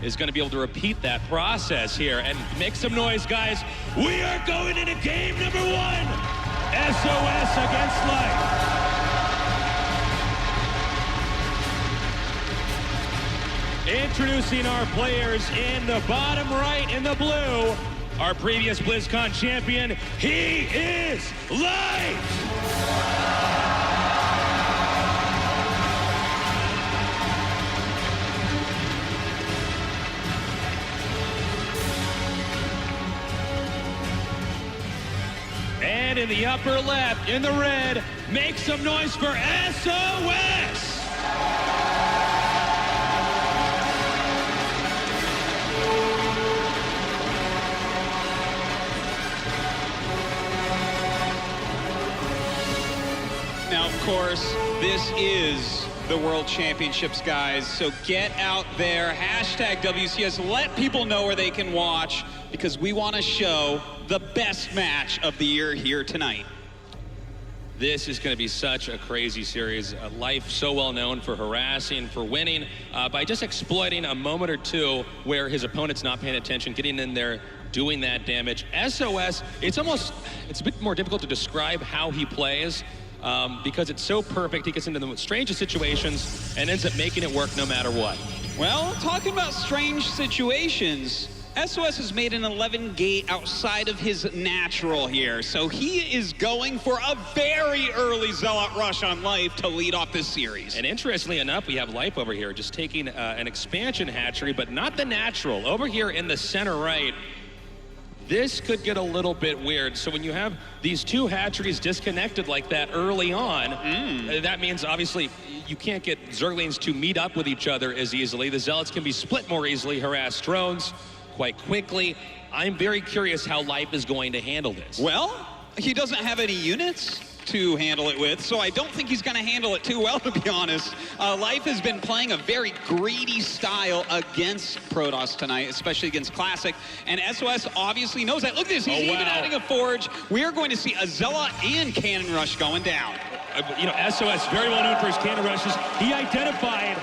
is going to be able to repeat that process here and make some noise, guys. We are going into game number 1. SOS against Life. Introducing our players in the bottom right in the blue. Our previous BlizzCon champion, he is Life! And in the upper left, in the red, make some noise for SOS! Now, of course, this is the World Championships, guys. So get out there, hashtag WCS, let people know where they can watch, because we want to show the best match of the year here tonight. This is going to be such a crazy series. Life so well known for harassing, for winning, by just exploiting a moment or two where his opponent's not paying attention, getting in there, doing that damage. SOS, it's a bit more difficult to describe how he plays, because it's so perfect. He gets into the most strangest situations and ends up making it work no matter what. Well, talking about strange situations, SOS has made an 11-gate outside of his natural here, so he is going for a very early Zealot rush on Life to lead off this series. And interestingly enough, we have Life over here just taking an expansion hatchery, but not the natural. Over here in the center right, this could get a little bit weird. So when you have these two hatcheries disconnected like that early on, that means obviously you can't get Zerglings to meet up with each other as easily. The Zealots can be split more easily, harass drones quite quickly. I'm very curious how Life is going to handle this. Well, he doesn't have any units to handle it with, so I don't think he's going to handle it too well, to be honest. Life has been playing a very greedy style against Protoss tonight, especially against Classic, and SOS obviously knows that. Look at this, he's even adding a Forge. We are going to see a Zealot and Cannon Rush going down. You know, SOS, very well known for his cannon rushes. He identified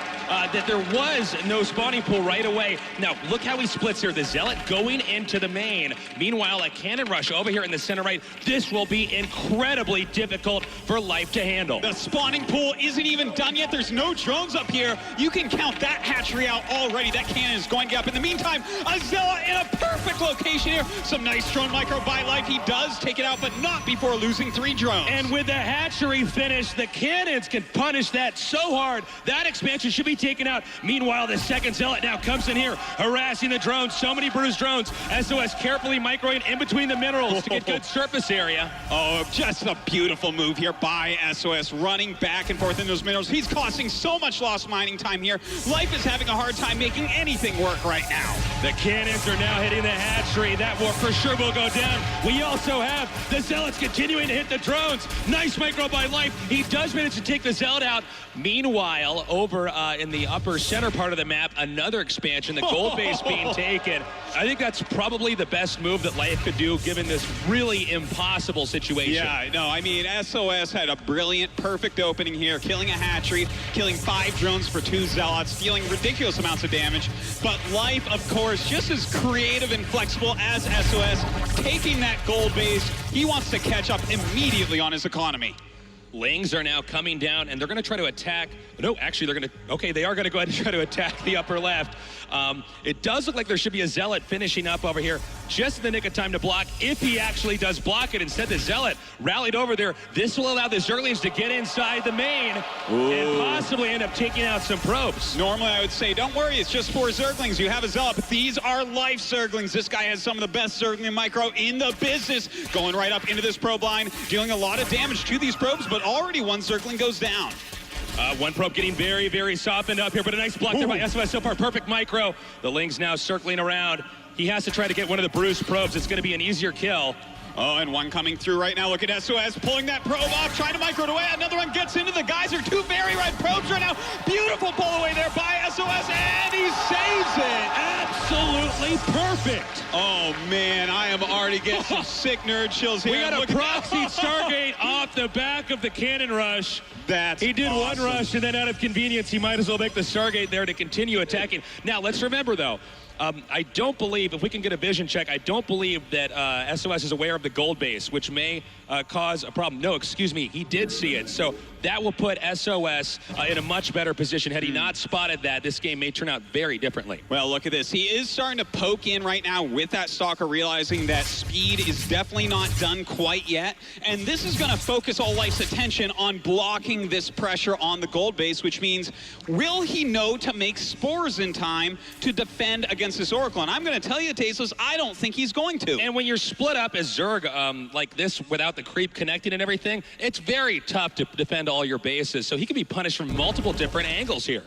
that there was no spawning pool right away. Now, look how he splits here. The Zealot going into the main. Meanwhile, a cannon rush over here in the center right. This will be incredibly difficult for Life to handle. The spawning pool isn't even done yet. There's no drones up here. You can count that hatchery out already. That cannon is going to get up. In the meantime, a Zealot in a perfect location here. Some nice drone micro by Life. He does take it out, but not before losing 3 drones. And with the hatchery finish, the cannons can punish that so hard. That expansion should be taken out. Meanwhile, the second Zealot now comes in here, harassing the drones. So many bruised drones. SOS carefully microing in between the minerals to get good surface area. Oh, just a beautiful move here by SOS, running back and forth in those minerals. He's costing so much lost mining time here. Life is having a hard time making anything work right now. The cannons are now hitting the hatchery. That war for sure will go down. We also have the Zealots continuing to hit the drones. Nice micro by Life. He does manage to take the Zealot out. Meanwhile, over in the upper center part of the map, another expansion, the gold base being taken. I think that's probably the best move that Life could do given this really impossible situation. Yeah, no, I mean, SOS had a brilliant, perfect opening here, killing a hatchery, killing 5 drones for 2 Zealots, dealing ridiculous amounts of damage. But Life, of course, just as creative and flexible as SOS, taking that gold base, he wants to catch up immediately on his economy. Lings are now coming down, and they're going to try to attack. No, actually, they're going to. Okay, they are going to go ahead and try to attack the upper left. It does look like there should be a Zealot finishing up over here just in the nick of time to block, if he actually does block it. Instead, the Zealot rallied over there. This will allow the Zerglings to get inside the main and possibly end up taking out some probes. Normally, I would say, don't worry, it's just 4 Zerglings. You have a Zealot, but these are Life Zerglings. This guy has some of the best Zergling micro in the business. Going right up into this probe line, dealing a lot of damage to these probes, but already 1 Zergling goes down. One probe getting very, very softened up here, but a nice block there by SOS so far. Perfect micro. The Lings now circling around. He has to try to get one of the bruised probes. It's going to be an easier kill. Oh, and one coming through right now. Look at SOS pulling that probe off, trying to micro it away. Another one gets into the geyser. 2 very red probes right now. Beautiful pull away there by SOS, and he saves it. Absolutely a perfect. Oh, man, I am already getting some sick nerd chills here. We got a proxied Stargate off the back of the cannon rush. He did awesome. one rush, and then out of convenience, he might as well make the Stargate there to continue attacking. Now, let's remember, though, I don't believe, if we can get a vision check, I don't believe that SOS is aware of the gold base, which may cause a problem. No, excuse me, he did see it. So that will put SOS in a much better position. Had he not spotted that, this game may turn out very differently. Well, look at this. He is starting to poke in right now with that Stalker, realizing that speed is definitely not done quite yet. And this is going to focus all Life's attention on blocking this pressure on the gold base, which means, will he know to make spores in time to defend against this Oracle? And I'm going to tell you, Tasteless, I don't think he's going to. And when you're split up as Zerg like this without the creep connected and everything, it's very tough to defend all your bases. So he could be punished from multiple different angles here.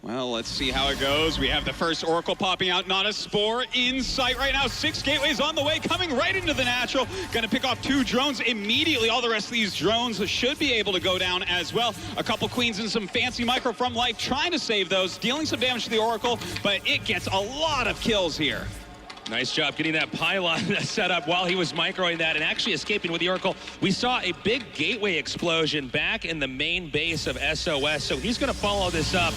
Well, let's see how it goes. We have the first Oracle popping out, not a spore in sight right now. 6 gateways on the way, coming right into the natural. Gonna pick off 2 drones immediately. All the rest of these drones should be able to go down as well. A couple queens and some fancy micro from Life trying to save those, dealing some damage to the Oracle, but it gets a lot of kills here. Nice job getting that pylon set up while he was microing that and actually escaping with the Oracle. We saw a big gateway explosion back in the main base of SOS, so he's going to follow this up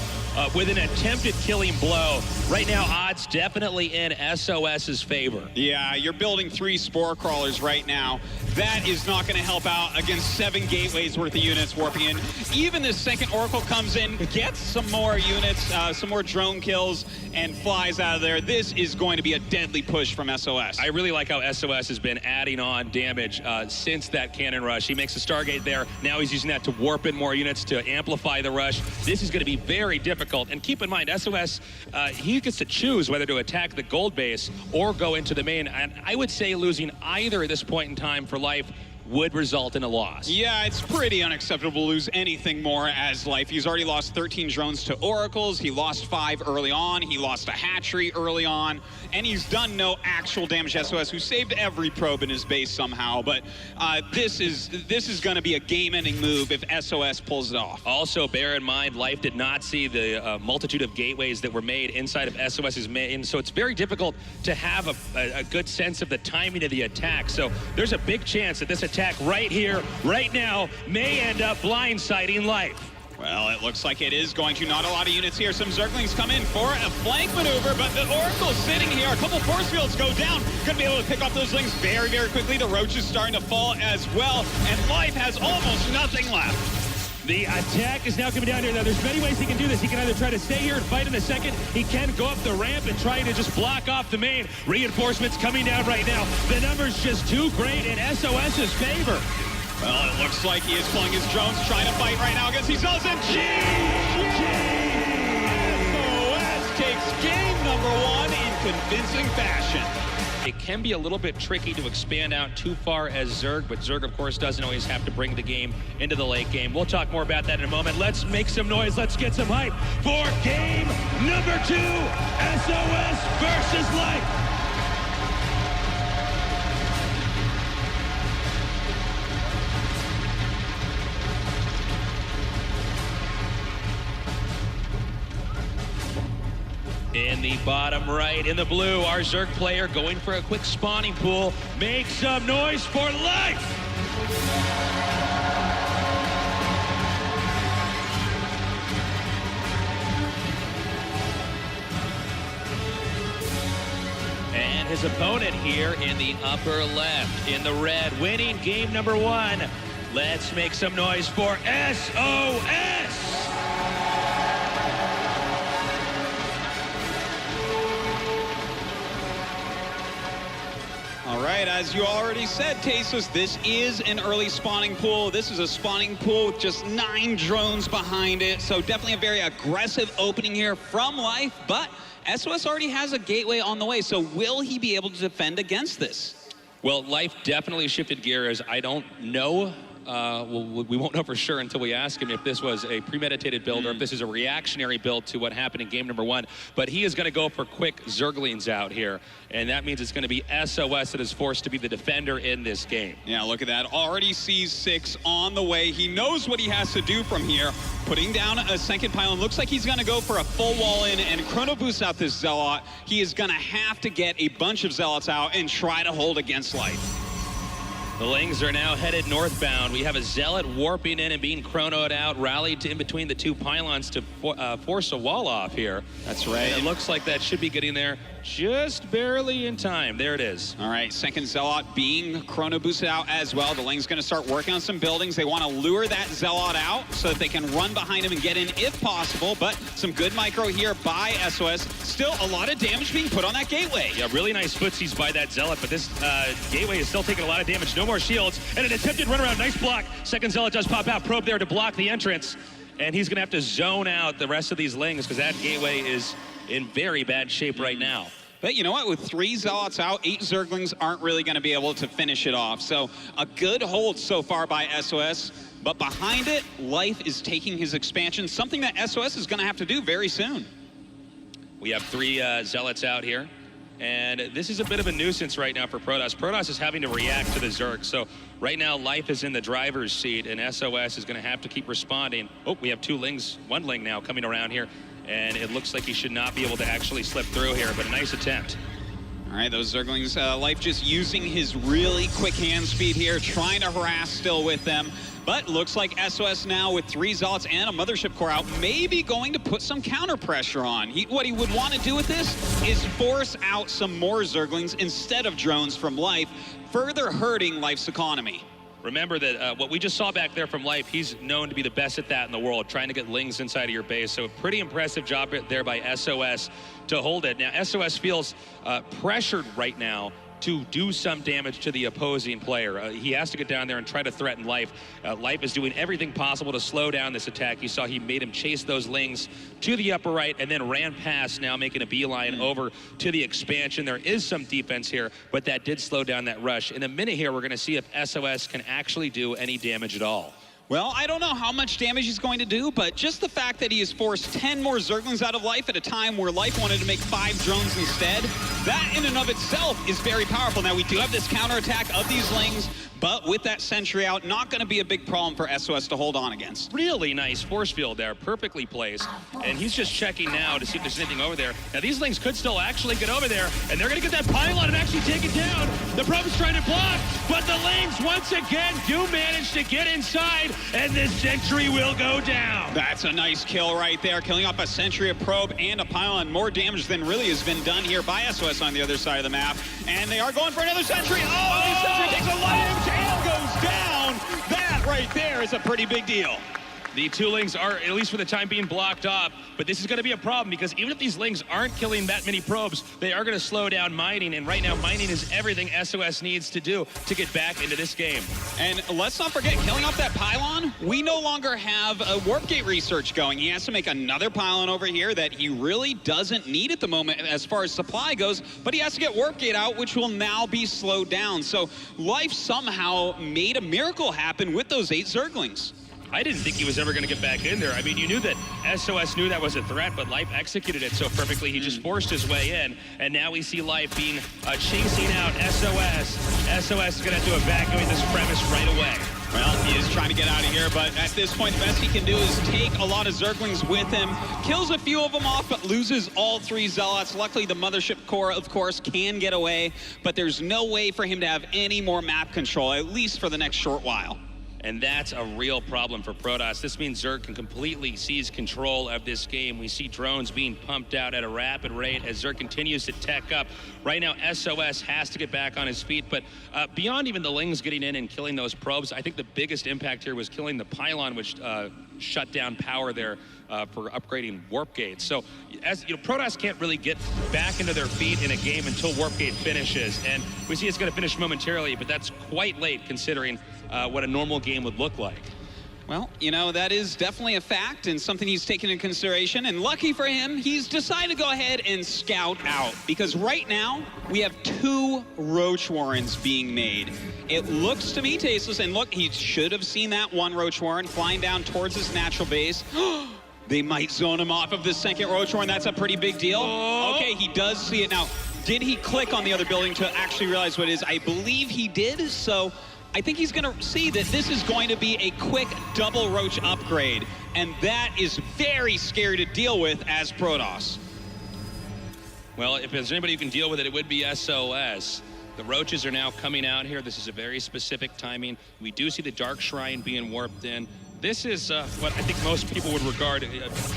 with an attempted killing blow. Right now, odds definitely in SOS's favor. Yeah, you're building 3 spore crawlers right now. That is not going to help out against 7 gateways worth of units warping in. Even this second Oracle comes in, gets some more units, some more drone kills, and flies out of there. This is going to be a deadly push from SOS. I really like how SOS has been adding on damage since that cannon rush. He makes a Stargate there. Now he's using that to warp in more units to amplify the rush. This is going to be very difficult. And keep in mind, SOS, he gets to choose whether to attack the gold base or go into the main. And I would say losing either at this point in time for Life would result in a loss. Yeah, it's pretty unacceptable to lose anything more as Life. He's already lost 13 drones to Oracles. He lost 5 early on. He lost a hatchery early on. And he's done no actual damage to SOS, who saved every probe in his base somehow. But this is going to be a game-ending move if SOS pulls it off. Also, bear in mind, Life did not see the multitude of gateways that were made inside of SOS's main. So it's very difficult to have a good sense of the timing of the attack. So there's a big chance that this attack right here, right now, may end up blindsiding Life. Well, it looks like it is going to. Not a lot of units here. Some Zerglings come in for a flank maneuver, but the Oracle's sitting here. A couple force fields go down. Gonna be able to pick off those Lings very, very quickly. The Roach is starting to fall as well, and Life has almost nothing left. The attack is now coming down here. Now, there's many ways he can do this. He can either try to stay here and fight in a second. He can go up the ramp and try to just block off the main. Reinforcements coming down right now. The number's just too great in SOS's favor. Well, it looks like he is pulling his drones, trying to fight right now against these Zells, and SOS takes game number 1 in convincing fashion. It can be a little bit tricky to expand out too far as Zerg, but Zerg, of course, doesn't always have to bring the game into the late game. We'll talk more about that in a moment. Let's make some noise. Let's get some hype for game number 2, SOS versus Life. In the bottom right, in the blue, our Zerg player going for a quick spawning pool. Make some noise for Life! And his opponent here in the upper left, in the red, winning game number 1. Let's make some noise for SOS! All right, as you already said, Tasteless, this is an early spawning pool. This is a spawning pool with just 9 drones behind it. So definitely a very aggressive opening here from Life, but SOS already has a gateway on the way. So will he be able to defend against this? Well, Life definitely shifted gears. I don't know well, we won't know for sure until we ask him if this was a premeditated build or if this is a reactionary build to what happened in game number 1. But he is going to go for quick Zerglings out here, and that means it's going to be SOS that is forced to be the defender in this game. Yeah, look at that. Already sees 6 on the way. He knows what he has to do from here. Putting down a second pylon. Looks like he's going to go for a full wall in and chrono boost out this Zealot. He is going to have to get a bunch of Zealots out and try to hold against life. The Lings are now headed northbound. We have a Zealot warping in and being chronoed out, rallied to in between the 2 pylons to force a wall off here. That's right. And it looks like that should be getting there just barely in time. There it is. All right, second Zealot being chrono boosted out as well. The Ling's going to start working on some buildings. They want to lure that Zealot out so that they can run behind him and get in if possible. But some good micro here by SOS. Still a lot of damage being put on that gateway. Yeah, really nice footsies by that Zealot, but this gateway is still taking a lot of damage. No more shields, and an attempted runaround. Nice block. Second Zealot does pop out. Probe there to block the entrance, and he's going to have to zone out the rest of these Lings because that gateway is in very bad shape right now. But you know what? With 3 Zealots out, 8 Zerglings aren't really going to be able to finish it off. So a good hold so far by SOS. But behind it, Life is taking his expansion, something that SOS is going to have to do very soon. We have 3 Zealots out here. And this is a bit of a nuisance right now for Protoss. Protoss is having to react to the Zerg. So right now, Life is in the driver's seat, and SOS is going to have to keep responding. Oh, we have 2 Lings, 1 Ling now coming around here. And it looks like he should not be able to actually slip through here, but a nice attempt. All right, those Zerglings, Life just using his really quick hand speed here, trying to harass still with them. But looks like SOS now with 3 Zealots and a Mothership Core out, maybe going to put some counter pressure on. What he would want to do with this is force out some more Zerglings instead of drones from Life, further hurting Life's economy. Remember that what we just saw back there from Life, he's known to be the best at that in the world, trying to get Lings inside of your base. So a pretty impressive job there by SOS to hold it. Now, SOS feels pressured right now to do some damage to the opposing player. He has to get down there and try to threaten Life. Life is doing everything possible to slow down this attack. You saw he made him chase those Lings to the upper right and then ran past, now making a beeline over to the expansion. There is some defense here, but that did slow down that rush. In a minute here, we're going to see if SOS can actually do any damage at all. Well, I don't know how much damage he's going to do, but just the fact that he has forced 10 more Zerglings out of Life at a time where Life wanted to make 5 drones instead, that in and of itself is very powerful. Now, we do have this counterattack of these Lings, but with that sentry out, not going to be a big problem for SOS to hold on against. Really nice force field there, perfectly placed. And he's just checking now to see if there's anything over there. Now, these Lings could still actually get over there, and they're going to get that pylon and actually take it down. The probe is trying to block, but the Lings once again do manage to get inside, and this sentry will go down. That's a nice kill right there, killing off a sentry, a probe, and a pylon. More damage than really has been done here by SOS on the other side of the map. And they are going for another sentry. Oh, the sentry takes a lot of damage and goes down. That right there is a pretty big deal. The 2 Lings are, at least for the time being, blocked off, but this is going to be a problem because even if these Lings aren't killing that many probes, they are going to slow down mining, and right now mining is everything SOS needs to do to get back into this game. And let's not forget, killing off that pylon, we no longer have a warp gate research going. He has to make another pylon over here that he really doesn't need at the moment as far as supply goes, but he has to get warp gate out, which will now be slowed down. So Life somehow made a miracle happen with those 8 Zerglings. I didn't think he was ever going to get back in there. I mean, you knew that SOS knew that was a threat, but Life executed it so perfectly. He just forced his way in, and now we see Life being chasing out SOS. SOS is going to have to evacuate this premise right away. Well, he is trying to get out of here, but at this point, the best he can do is take a lot of Zerglings with him, kills a few of them off, but loses all 3 Zealots. Luckily, the Mothership Core, of course, can get away, but there's no way for him to have any more map control, at least for the next short while. And that's a real problem for Protoss. This means Zerg can completely seize control of this game. We see drones being pumped out at a rapid rate as Zerg continues to tech up. Right now, SOS has to get back on his feet, but beyond even the Lings getting in and killing those probes, I think the biggest impact here was killing the pylon, which shut down power there for upgrading warp gates. So, as you know, Protoss can't really get back into their feet in a game until warp gate finishes, and we see it's going to finish momentarily, but that's quite late considering what a normal game would look like. Well, you know, that is definitely a fact and something he's taken into consideration. And lucky for him, he's decided to go ahead and scout out. Because right now, we have 2 Roach Warrens being made. It looks to me, Tasteless, and look, he should have seen that one Roach Warren flying down towards his natural base. They might zone him off of the second Roach Warren. That's a pretty big deal. Oh. Okay, he does see it now. Did he click on the other building to actually realize what it is? I believe he did, so I think he's going to see that this is going to be a quick double Roach upgrade, and that is very scary to deal with as Protoss. Well, if there's anybody who can deal with it, it would be SOS. The Roaches are now coming out here. This is a very specific timing. We do see the Dark Shrine being warped in. This is what I think most people would regard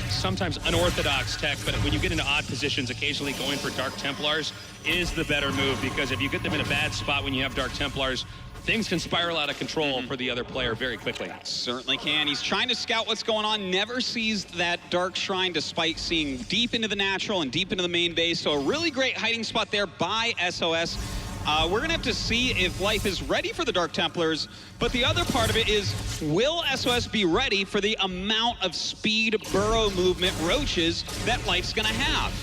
sometimes unorthodox tech, but when you get into odd positions, occasionally going for Dark Templars is the better move, because if you get them in a bad spot when you have Dark Templars, things can spiral out of control for the other player very quickly. Certainly can. He's trying to scout what's going on, never sees that Dark Shrine despite seeing deep into the natural and deep into the main base. So a really great hiding spot there by SOS. We're going to have to see if Life is ready for the Dark Templars, but the other part of it is, will SOS be ready for the amount of speed, burrow movement Roaches that Life's going to have?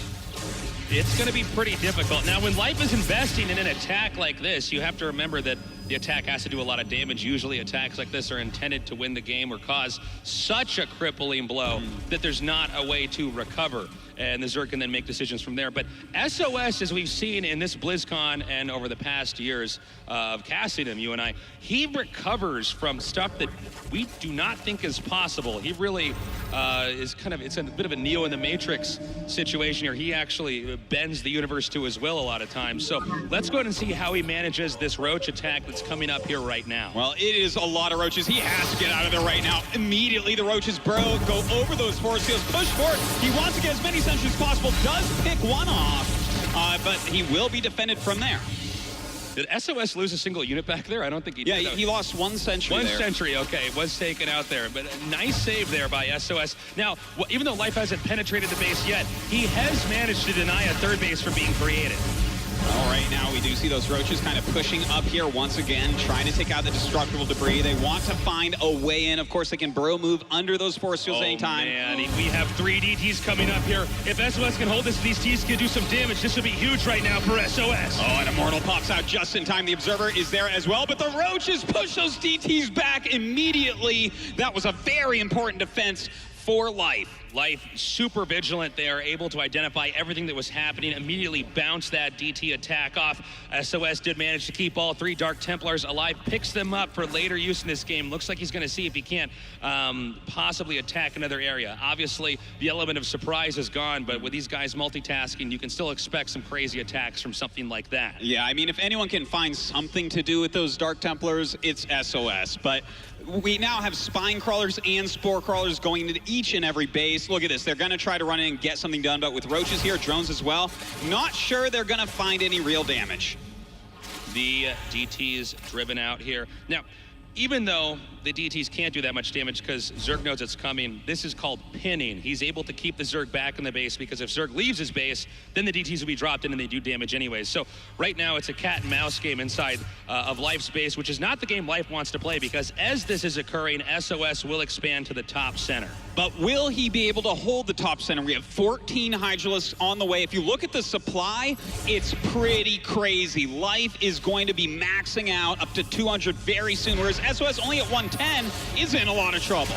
It's going to be pretty difficult. Now, when Life is investing in an attack like this, you have to remember that the attack has to do a lot of damage. Usually attacks like this are intended to win the game or cause such a crippling blow that there's not a way to recover. And the Zerg can then make decisions from there. But SOS, as we've seen in this BlizzCon and over the past years of casting him, you and I, he recovers from stuff that we do not think is possible. He really is kind of, it's a bit of a Neo in the Matrix situation here. He actually bends the universe to his will a lot of times. So let's go ahead and see how he manages this Roach attack that's coming up here right now. Well, it is a lot of Roaches. He has to get out of there right now. Immediately, the Roaches burrow, go over those force fields, push forward. He wants to get as many sentries as possible, does pick one off, but he will be defended from there. Did SOS lose a single unit back there? I don't think he did. Yeah, he lost 1 sentry One there. sentry, okay, was taken out there, but a nice save there by SOS. Now, even though Life hasn't penetrated the base yet, he has managed to deny a third base from being created. Well, right now we do see those Roaches kind of pushing up here once again, trying to take out the destructible debris. They want to find a way in. Of course, they can burrow move under those force fields anytime. Man, we have 3 DTs coming up here. If SOS can hold this, these Ts can do some damage. This would be huge right now for SOS. Oh, and Immortal pops out just in time. The Observer is there as well, but the Roaches push those DTs back immediately. That was a very important defense for Life. Life super vigilant there, able to identify everything that was happening, immediately bounce that DT attack off. SOS did manage to keep all 3 Dark Templars alive, picks them up for later use in this game. Looks like he's going to see if he can't possibly attack another area. Obviously, the element of surprise is gone, but with these guys multitasking, you can still expect some crazy attacks from something like that. Yeah, I mean, if anyone can find something to do with those Dark Templars, it's SOS. But we now have Spine Crawlers and Spore Crawlers going into each and every base. Look at this. They're going to try to run in and get something done, but with Roaches here, drones as well, not sure they're going to find any real damage. The DT's driven out here. Now, even though the DTs can't do that much damage because Zerg knows it's coming, this is called pinning. He's able to keep the Zerg back in the base because if Zerg leaves his base, then the DTs will be dropped in and they do damage anyways. So right now it's a cat and mouse game inside of Life's base, which is not the game Life wants to play, because as this is occurring, SOS will expand to the top center. But will he be able to hold the top center? We have 14 Hydralisks on the way. If you look at the supply, it's pretty crazy. Life is going to be maxing out up to 200 very soon, whereas SOS only at 110 is in a lot of trouble.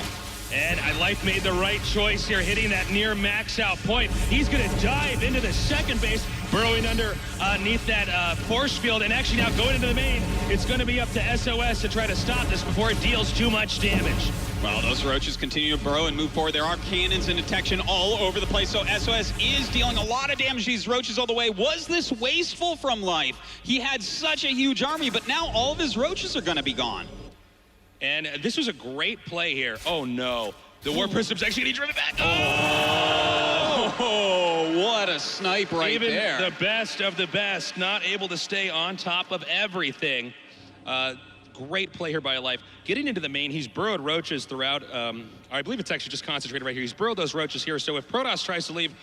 And Life made the right choice here, hitting that near max out point. He's going to dive into the second base, burrowing underneath that force field, and actually now going into the main. It's going to be up to SOS to try to stop this before it deals too much damage. Well, those Roaches continue to burrow and move forward. There are cannons and detection all over the place, so SOS is dealing a lot of damage to these Roaches all the way. Was this wasteful from Life? He had such a huge army, but now all of his Roaches are going to be gone. And this was a great play here. Oh, no. The War Prism's actually getting driven back. Oh, what a snipe right Even there. the best of the best, not able to stay on top of everything. Great play here by Life. Getting into the main, he's burrowed Roaches throughout. I believe it's actually just concentrated right here. He's burrowed those Roaches here. So if Protoss tries to leave,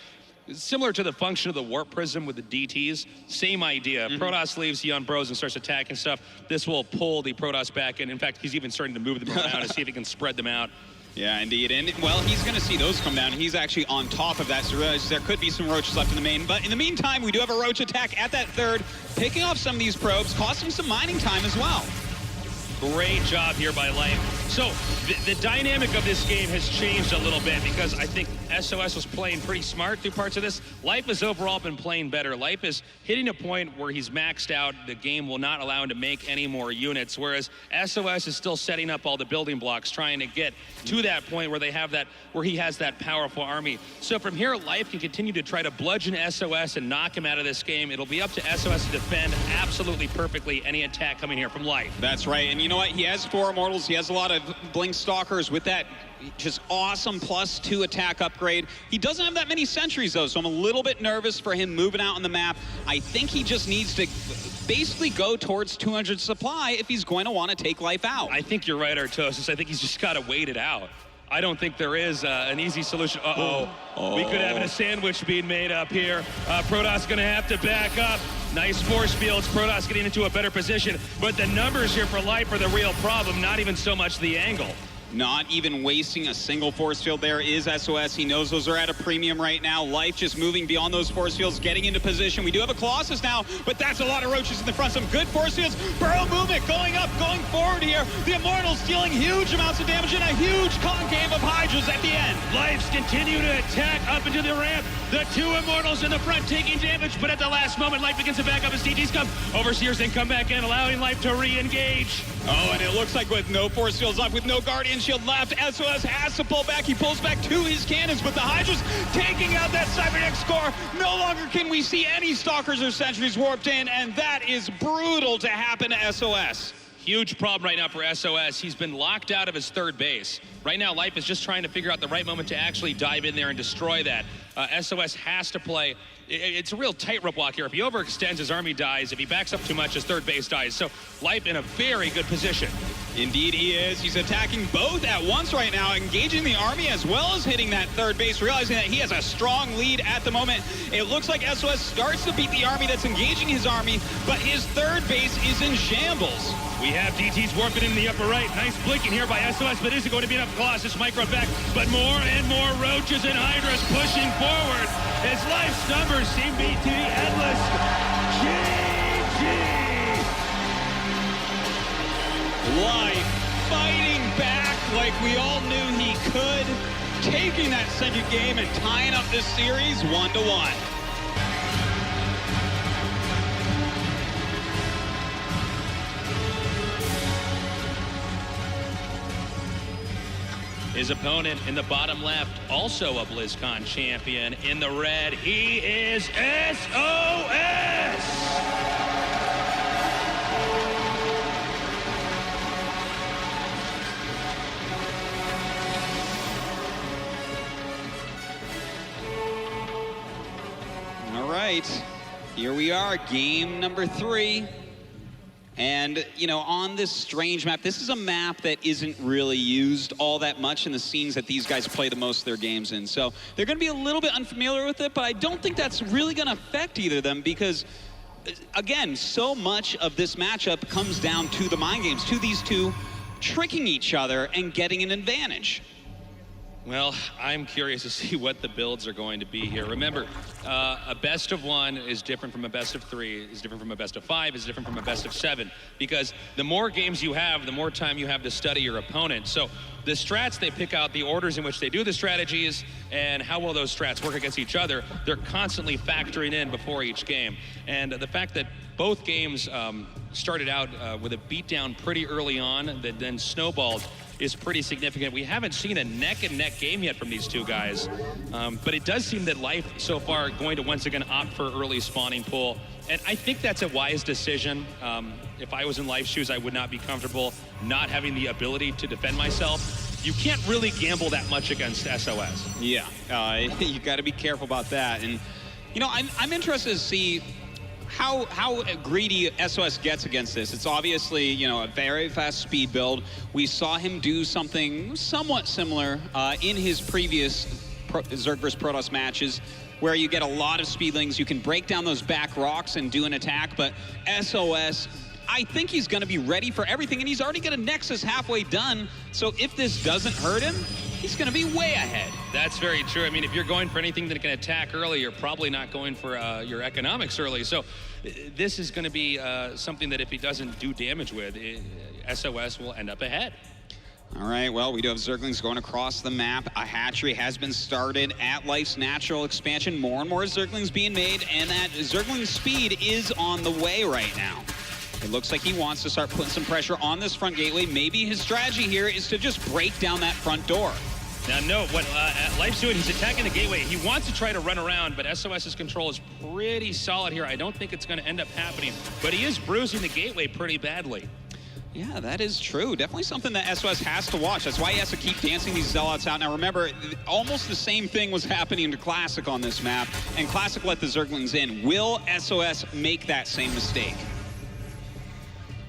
Similar to the function of the Warp Prism with the DTs, same idea. Protoss leaves, he unbros and starts attacking stuff. This will pull the Protoss back in. In fact, he's even starting to move them around to see if he can spread them out. Yeah, indeed. And, well, he's going to see those come down. He's actually on top of that, so realize there could be some roaches left in the main. But in the meantime, we do have a roach attack at that third, picking off some of these probes, costing some mining time as well. Great job here by Life. So the dynamic of this game has changed a little bit because I think SOS was playing pretty smart through parts of this. Life has overall been playing better. Life is hitting a point where he's maxed out. The game will not allow him to make any more units, whereas SOS is still setting up all the building blocks, trying to get to that point where they have that, where he has that powerful army. So from here, Life can continue to try to bludgeon SOS and knock him out of this game. It'll be up to SOS to defend absolutely perfectly any attack coming here from Life. That's right, and you know what? He has 4 Immortals. He has a lot of Blink Stalkers with that just awesome +2 attack upgrade. He doesn't have that many sentries, though, so I'm a little bit nervous for him moving out on the map. I think he just needs to basically go towards 200 supply if he's going to want to take Life out. I think you're right, Artosis. I think he's just got to wait it out. I don't think there is an easy solution. We could have a sandwich being made up here. Protoss going to have to back up. Nice force fields. Protoss getting into a better position. But the numbers here for Life are the real problem, not even so much the angle. Not even wasting a single force field there is SOS. He knows those are at a premium right now. Life just moving beyond those force fields, getting into position. We do have a Colossus now, but that's a lot of roaches in the front. Some good force fields. Burrow movement going up, going forward here. The Immortals dealing huge amounts of damage and a huge concave of Hydras at the end. Life's continue to attack up into the ramp. The 2 Immortals in the front taking damage, but at the last moment, Life begins to back up as DTs come. Overseers then come back in, allowing Life to re-engage. Oh, and it looks like with no force fields up, with no Guardian Shield left, SOS has to pull back. He pulls back to his cannons, but the Hydras taking out that Cybernex core. No longer can we see any Stalkers or Sentries warped in, and that is brutal to happen to SOS. Huge problem right now for SOS. He's been locked out of his third base. Right now, Life is just trying to figure out the right moment to actually dive in there and destroy that. SOS has to play. It's a real tightrope walk here. If he overextends, his army dies. If he backs up too much, his third base dies. So Life in a very good position. Indeed he is. He's attacking both at once right now, engaging the army as well as hitting that third base, realizing that he has a strong lead at the moment. It looks like SOS starts to beat the army that's engaging his army, but his third base is in shambles. We have DTs warping in the upper right. Nice blinking here by SOS, but is it going to be enough? Colossus micro back, but more and more roaches and Hydras pushing forward as Life's numbers seem to be endless. GG! Life fighting back like we all knew he could, taking that second game and tying up this series 1-1. His opponent in the bottom left, also a BlizzCon champion. In the red, he is SOS! All right, here we are, game number 3. And, you know, on this strange map, this is a map that isn't really used all that much in the scenes that these guys play the most of their games in. So they're going to be a little bit unfamiliar with it, but I don't think that's really going to affect either of them because, again, so much of this matchup comes down to the mind games, to these two tricking each other and getting an advantage. Well, I'm curious to see what the builds are going to be here. Remember, a best of 1 is different from a best of 3, is different from a best of 5, is different from a best of 7, because the more games you have, the more time you have to study your opponent. So the strats, they pick out the orders in which they do the strategies and how well those strats work against each other. They're constantly factoring in before each game. And the fact that both games started out with a beatdown pretty early on that then snowballed is pretty significant. We haven't seen a neck-and-neck game yet from these two guys, but it does seem that Life so far going to once again opt for early spawning pool, and I think that's a wise decision. If I was in Life's shoes, I would not be comfortable not having the ability to defend myself. You can't really gamble that much against SOS. Yeah, you got to be careful about that. And, you know, I'm interested to see how greedy SOS gets against this. It's obviously, you know, a very fast speed build. We saw him do something somewhat similar in his previous Zerg vs. Protoss matches, where you get a lot of speedlings. You can break down those back rocks and do an attack, but S0s, I think he's going to be ready for everything, and he's already got a Nexus halfway done, so if this doesn't hurt him, he's going to be way ahead. That's very true. I mean, if you're going for anything that can attack early, you're probably not going for your economics early. So this is going to be something that if he doesn't do damage with, S0s will end up ahead. All right, well, we do have Zerglings going across the map. A hatchery has been started at Life's natural expansion. More and more Zerglings being made, and that Zergling speed is on the way right now. It looks like he wants to start putting some pressure on this front gateway. Maybe his strategy here is to just break down that front door. Now, no, what Life's doing, he's attacking the gateway. He wants to try to run around, but S0s's control is pretty solid here. I don't think it's going to end up happening, but he is bruising the gateway pretty badly. Yeah, that is true. Definitely something that S0s has to watch. That's why he has to keep dancing these Zealots out. Now, remember, almost the same thing was happening to Classic on this map, and Classic let the Zerglings in. Will S0s make that same mistake?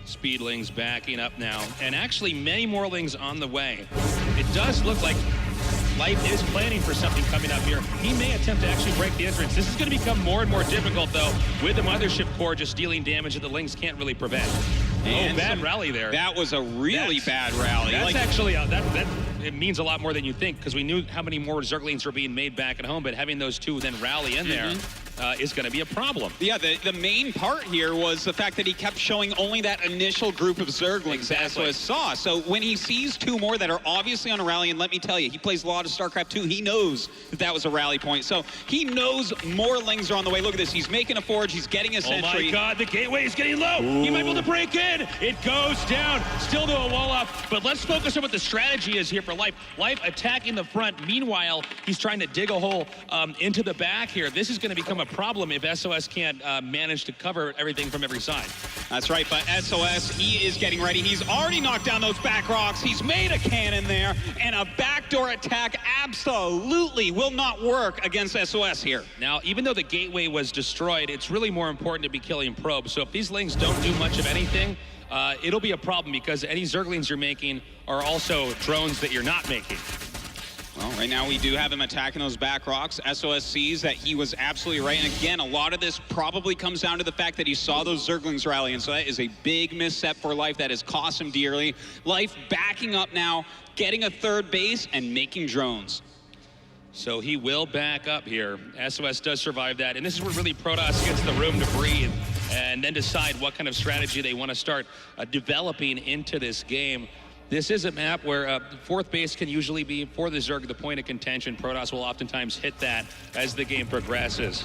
Speedlings backing up now, and actually many more lings on the way. It does look like Life is planning for something coming up here. He may attempt to actually break the entrance. This is going to become more and more difficult, though, with the Mothership Core just dealing damage that the lings can't really prevent. And bad rally there. That was a really bad rally. That's actually, it means a lot more than you think, because we knew how many more Zerglings were being made back at home, but having those two then rally in there is going to be a problem. Yeah, the main part here was the fact that he kept showing only that initial group of Zerglings that S0s saw. So when he sees two more that are obviously on a rally, and let me tell you, he plays a lot of StarCraft 2, he knows that that was a rally point. So he knows more lings are on the way. Look at this, he's making a forge, he's getting a sentry. Oh my God, the gateway is getting low. Ooh. He might be able to break in. It goes down, still to a wall up, but let's focus on what the strategy is here for Life. Life attacking the front. Meanwhile, he's trying to dig a hole into the back here. This is going to become a problem if S0s can't manage to cover everything from every side. That's right, but S0s, he is getting ready. He's already knocked down those back rocks. He's made a cannon there, and a backdoor attack absolutely will not work against S0s here. Now, even though the gateway was destroyed, it's really more important to be killing probes. So if these lings don't do much of anything, it'll be a problem, because any Zerglings you're making are also drones that you're not making. Well, right now we do have him attacking those back rocks. S0s sees that he was absolutely right. And again, a lot of this probably comes down to the fact that he saw those Zerglings rally. And so that is a big misstep for Life. That has cost him dearly. Life backing up now, getting a third base and making drones. So he will back up here. S0s does survive that. And this is where really Protoss gets the room to breathe and then decide what kind of strategy they want to start developing into this game. This is a map where fourth base can usually be, for the Zerg, the point of contention. Protoss will oftentimes hit that as the game progresses.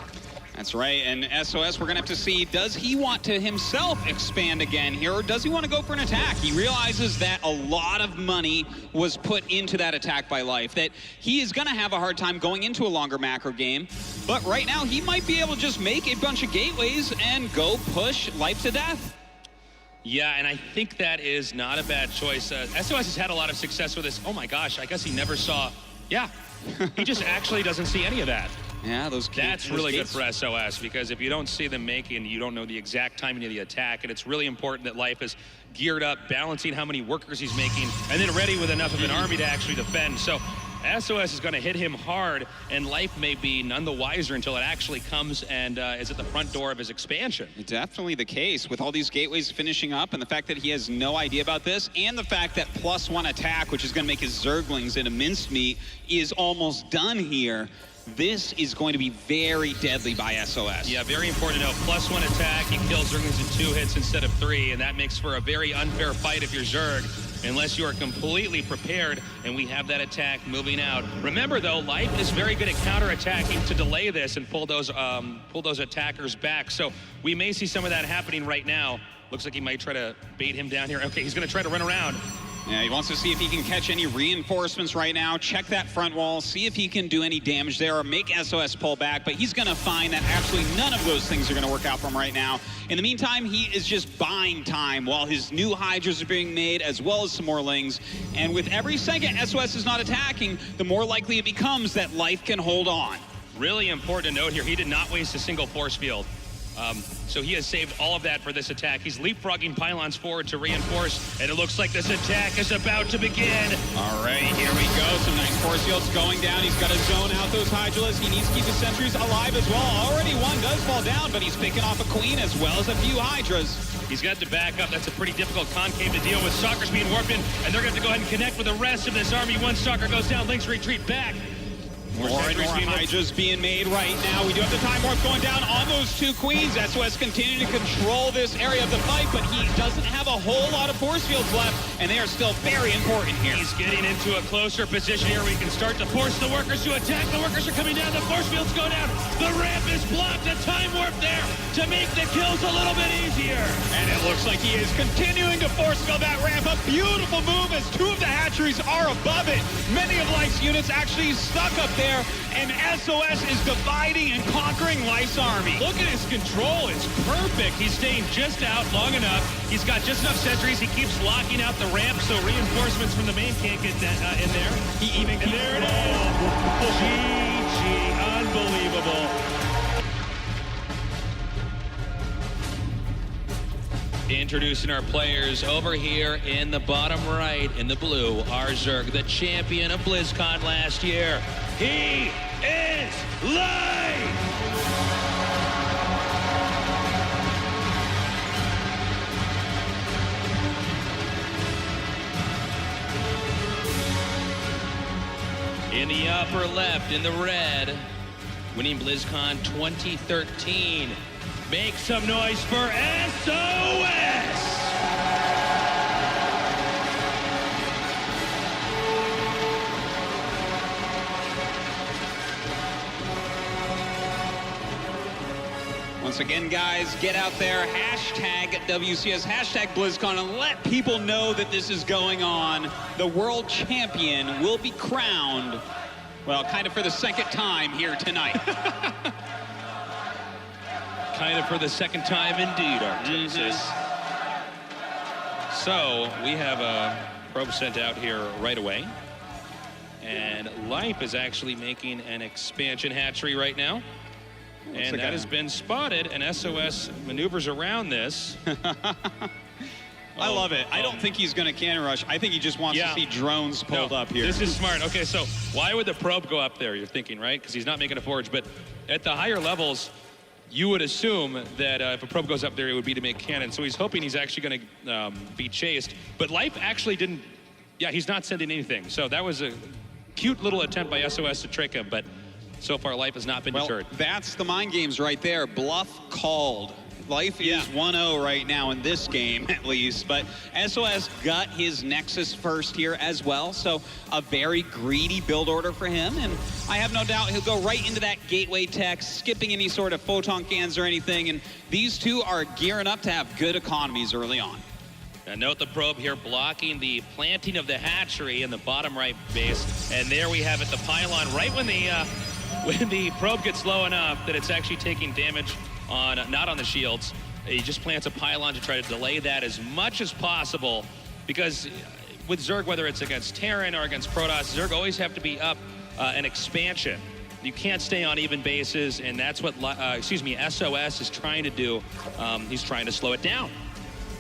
That's right, and S0s, we're going to have to see, does he want to himself expand again here, or does he want to go for an attack? He realizes that a lot of money was put into that attack by Life, that he is going to have a hard time going into a longer macro game, but right now he might be able to just make a bunch of gateways and go push Life to death. Yeah, and I think that is not a bad choice. S0s has had a lot of success with this. Oh my gosh, I guess he never saw. Yeah, he just actually doesn't see any of that. Yeah, that's really good for S0s, because if you don't see them making, you don't know the exact timing of the attack, and it's really important that Life is geared up, balancing how many workers he's making, and then ready with enough of an army to actually defend. So S0s is going to hit him hard, and Life may be none the wiser until it actually comes and is at the front door of his expansion. It's definitely the case, with all these gateways finishing up, and the fact that he has no idea about this, and the fact that +1 attack, which is going to make his Zerglings into mincemeat, is almost done here. This is going to be very deadly by S0s. Yeah, very important to know. +1 attack, he kills Zerglings in 2 hits instead of 3, and that makes for a very unfair fight if you're Zerg, unless you are completely prepared, and we have that attack moving out. Remember, though, Life is very good at counterattacking to delay this and pull those attackers back. So we may see some of that happening right now. Looks like he might try to bait him down here. Okay, he's going to try to run around. Yeah, he wants to see if he can catch any reinforcements right now, check that front wall, see if he can do any damage there or make S0s pull back, but he's going to find that absolutely none of those things are going to work out for him right now. In the meantime, he is just buying time while his new Hydras are being made, as well as some more lings. And with every second S0s is not attacking, the more likely it becomes that Life can hold on. Really important to note here, he did not waste a single force field. So he has saved all of that for this attack. He's leapfrogging pylons forward to reinforce, and it looks like this attack is about to begin. All right, here we go. Some nice force fields going down. He's got to zone out those Hydrals. He needs to keep his sentries alive as well. Already one does fall down, but he's picking off a Queen as well as a few Hydras. He's got to back up. That's a pretty difficult concave to deal with. Stalker's being warped in, and they're going to have to go ahead and connect with the rest of this army. One Stalker goes down. Lynx retreat back. More and more Hydras being made right now. We do have the time warp going down on those two Queens. SOS continuing to control this area of the fight, but he doesn't have a whole lot of force fields left, and they are still very important here. He's getting into a closer position here. We can start to force the workers to attack. The workers are coming down. The force fields go down. The ramp is blocked. A time warp there to make the kills a little bit easier. And it looks like he is continuing to force field that ramp. A beautiful move as two of the hatcheries are above it. Many of Life's units actually stuck up there, and SOS is dividing and conquering Life's army. Look at his control. It's perfect. He's staying just out long enough. He's got just enough sentries. He keeps locking out the ramp so reinforcements from the main can't get in there. He even keeps... there it is. GG. Unbelievable. Introducing our players over here in the bottom right, in the blue, our Zerg, the champion of BlizzCon last year. He is live! In the upper left, in the red, winning BlizzCon 2013. Make some noise for SOS! Once again, guys, get out there, hashtag WCS, hashtag BlizzCon, and let people know that this is going on. The world champion will be crowned, well, kind of for the second time here tonight. Kind of for the second time indeed, Artesis. So we have a probe sent out here right away. And Life is actually making an expansion hatchery right now. And that has been spotted, and SOS maneuvers around this. I love it. I don't think he's going to cannon rush. I think he just wants to see drones pulled up here. This is smart. Okay, so why would the probe go up there, you're thinking, right? Because he's not making a forge. But at the higher levels, you would assume that if a probe goes up there, it would be to make cannon. So he's hoping he's actually going to be chased. But Life actually didn't, he's not sending anything. So that was a cute little attempt by SOS to trick him. But so far, Life has not been deterred. That's the mind games right there. Bluff called. Life is 1-0 right now in this game, at least. But SOS got his Nexus first here as well. So a very greedy build order for him. And I have no doubt he'll go right into that gateway tech, skipping any sort of photon cans or anything. And these two are gearing up to have good economies early on. Now note the probe here blocking the planting of the hatchery in the bottom right base. And there we have it, the pylon, right when the probe gets low enough that it's actually taking damage on, not on the shields. He just plants a pylon to try to delay that as much as possible, because with Zerg, whether it's against Terran or against Protoss, Zerg always have to be up an expansion. You can't stay on even bases, and that's what SOS is trying to do. He's trying to slow it down.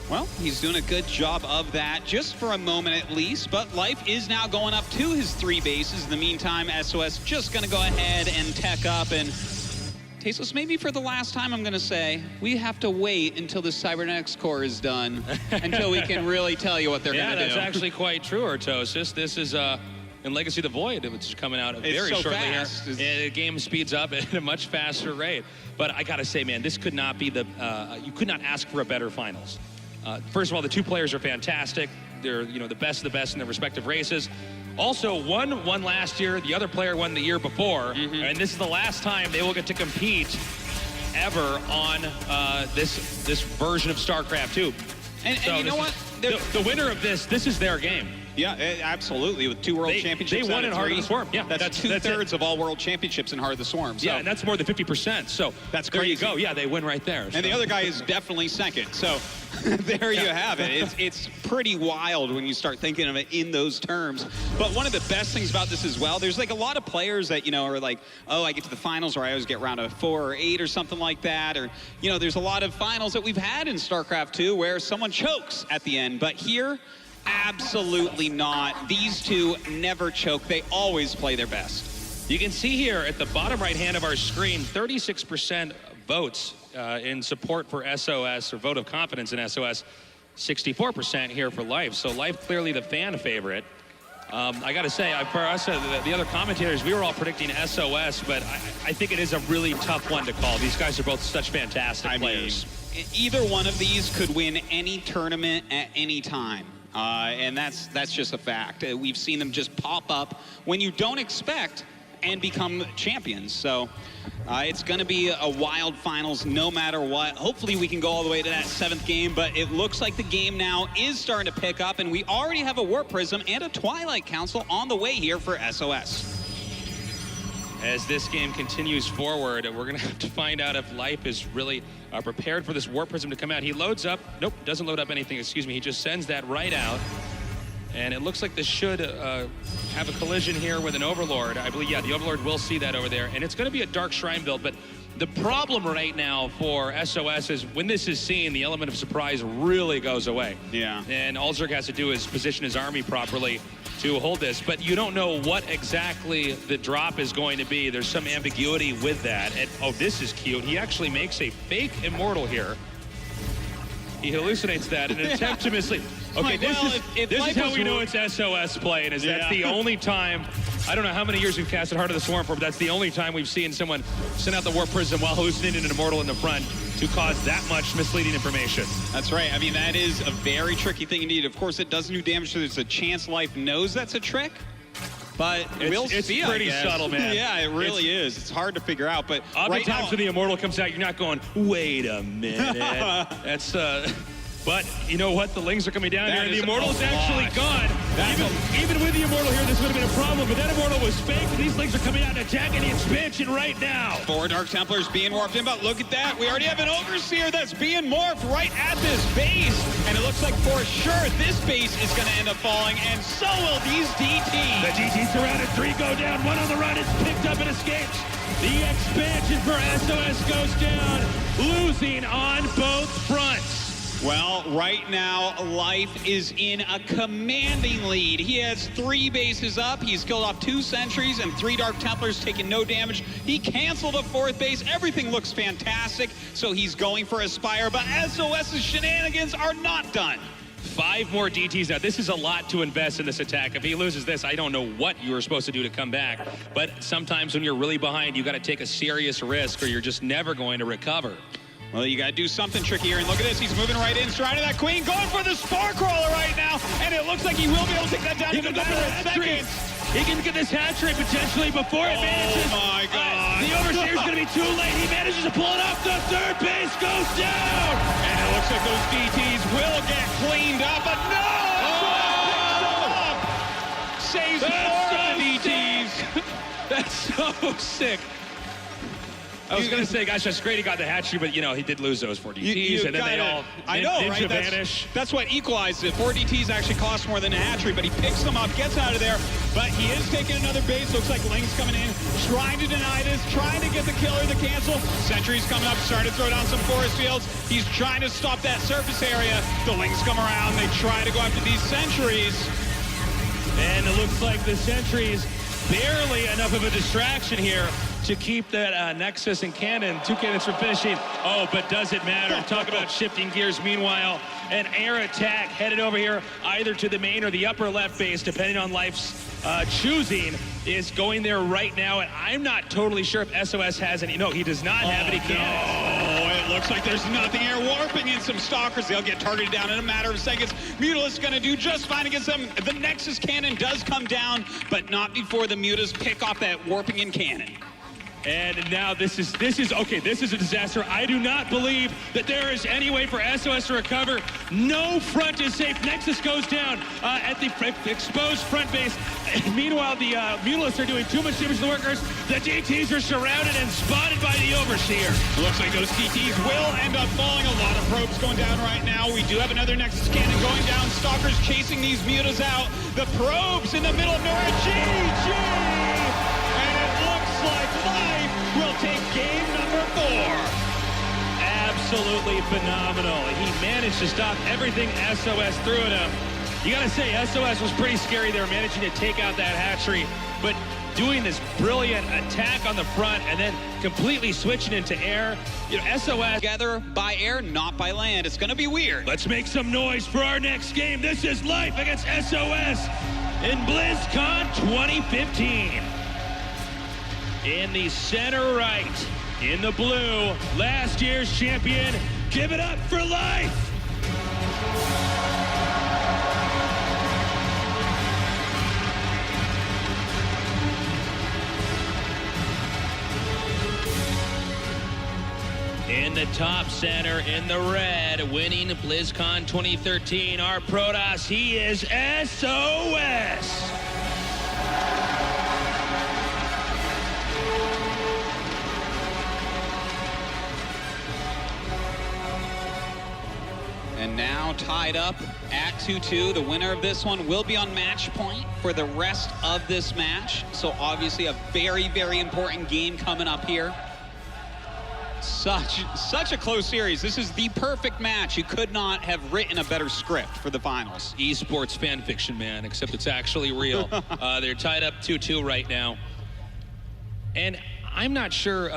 Well, he's doing a good job of that, just for a moment at least, but Life is now going up to his 3 bases. In the meantime, SOS just going to go ahead and tech up, and Tasteless, maybe for the last time, I'm going to say, we have to wait until the Cybernetics core is done until we can really tell you what they're going to do. Yeah, that's actually quite true, Artosis. This is in Legacy of the Void, which is coming out very shortly here. The game speeds up at a much faster rate. But I got to say, man, this could not be you could not ask for a better finals. First of all, the two players are fantastic. They're the best of the best in their respective races. Also, one won last year, the other player won the year before, and this is the last time they will get to compete ever on this version of StarCraft 2. And you know what? The winner of this is their game. Yeah, absolutely. With 2 world championships. They won in Heart of the Swarm. Yeah, that's 2/3 of all world championships in Heart of the Swarm. So. Yeah, and that's more than 50%. So that's there crazy. you go. Yeah, they win right there. And the other guy is definitely second. So there you have it. It's pretty wild when you start thinking of it in those terms. But one of the best things about this as well, there's like a lot of players that, you know, are like, oh, I get to the finals, or I always get round of 4 or 8 or something like that. Or, you know, there's a lot of finals that we've had in StarCraft 2 where someone chokes at the end. But here, absolutely not. These two never choke. They always play their best. You can see here at the bottom right hand of our screen, 36% votes in support for SOS, or vote of confidence in SOS, 64% here for Life. So Life clearly the fan favorite. I got to say, for us, the other commentators, we were all predicting SOS, but I think it is a really tough one to call. These guys are both such fantastic players. Either one of these could win any tournament at any time. And that's just a fact. We've seen them just pop up when you don't expect and become champions. So it's going to be a wild finals no matter what. Hopefully we can go all the way to that 7th game, but it looks like the game now is starting to pick up, and we already have a Warp Prism and a Twilight Council on the way here for SOS. As this game continues forward, we're going to have to find out if Life is really prepared for this Warp Prism to come out. He loads up. Nope, doesn't load up anything. Excuse me. He just sends that right out. And it looks like this should have a collision here with an Overlord. I believe, yeah, the Overlord will see that over there. And it's going to be a Dark Shrine build. But the problem right now for SOS is when this is seen, the element of surprise really goes away. Yeah. And all Zerg has to do is position his army properly to hold this. But you don't know what exactly the drop is going to be. There's some ambiguity with that. And, oh, this is cute. He actually makes a fake Immortal here. He hallucinates that in an attempt to mislead. Okay, this is how we know it's SOS play, and that's the only time, I don't know how many years we've casted Heart of the Swarm for, but that's the only time we've seen someone send out the Warp Prism while hallucinating an Immortal in the front to cause that much misleading information. That's right. I mean, that is a very tricky thing indeed. Of course, it does do damage, so there's a chance Life knows that's a trick. But we'll see, it's pretty subtle, man. Yeah, it really is. It's hard to figure out. But oftentimes when the Immortal comes out, you're not going, wait a minute. That's but you know what? The Lings are coming down here, and the Immortal is actually gone. Even with the Immortal here, this would have been a problem, but that Immortal was fake, and these Lings are coming out and attacking the expansion right now. 4 Dark Templars being warped in, but look at that. We already have an Overseer that's being morphed right at this base, and it looks like for sure this base is going to end up falling, and so will these DTs. The DTs surrounded, 3 go down, 1 on the run, it's picked up and escapes. The expansion for SOS goes down, losing on both fronts. Well, right now, Life is in a commanding lead. He has 3 bases up. He's killed off 2 sentries and 3 Dark Templars, taking no damage. He canceled a 4th base. Everything looks fantastic, so he's going for a Spire, but SOS's shenanigans are not done. 5 more DTs. Now, this is a lot to invest in this attack. If he loses this, I don't know what you were supposed to do to come back. But sometimes when you're really behind, you got to take a serious risk or you're just never going to recover. Well, you got to do something tricky here. And look at this. He's moving right in, striding that Queen, going for the Spore Crawler right now. And it looks like he will be able to take that down in a matter of seconds. He can get this hat trick potentially before it manages. Oh, my God. The Overseer's going to be too late. He manages to pull it off. The 3rd base goes down. And it looks like those DTs will get cleaned up. But no! Saves 4 of the DTs. That's so sick. I was going to say, gosh, that's great he got the hat trick, but, you know, he did lose those 4 DTs, and then they all vanish. That's what equalized it. 4 DTs actually cost more than a hat trick, but he picks them up, gets out of there, but he is taking another base. Looks like Ling's coming in, trying to deny this, trying to get the kill or the cancel. Sentry's coming up, starting to throw down some forest fields. He's trying to stop that surface area. The Lings come around. They try to go after these sentries. And it looks like the sentries barely enough of a distraction here to keep that Nexus and cannon, 2 cannons for finishing. Oh, but does it matter? Talk about shifting gears. Meanwhile, an air attack headed over here, either to the main or the upper left base, depending on Life's choosing, is going there right now. And I'm not totally sure if SOS has any. No, he does not have any cannons. Oh, it looks like there's nothing here. Warping in some Stalkers. They'll get targeted down in a matter of seconds. Mutalisk's going to do just fine against them. The Nexus cannon does come down, but not before the Mutas pick off that warping in cannon. And now this is okay, this is a disaster. I do not believe that there is any way for SOS to recover. No front is safe. Nexus goes down at the exposed front base. Meanwhile, the Mutalists are doing too much damage to the workers. The DTs are surrounded and spotted by the Overseer. Looks like those DTs will end up falling. A lot of probes going down right now. We do have another Nexus cannon going down. Stalkers chasing these mutas out. The probes in the middle of nowhere. GG! And it looks like Life will take game number 4. Absolutely phenomenal. He managed to stop everything SOS threw at him. You gotta say, SOS was pretty scary. They were managing to take out that hatchery, but doing this brilliant attack on the front and then completely switching into air. You know, SOS Together by air, not by land. It's gonna be weird. Let's make some noise for our next game. This is Life against SOS in BlizzCon 2015. In the center right, in the blue, last year's champion. Give it up for Life. In the top center, in the red, winning BlizzCon 2013, our Protoss, he is SOS. And now tied up at 2-2. The winner of this one will be on match point for the rest of this match. So obviously a very, very important game coming up here. Such a close series. This is the perfect match. You could not have written a better script for the finals. Esports fan fiction, man, except it's actually real. They're tied up 2-2 right now. And I'm not sure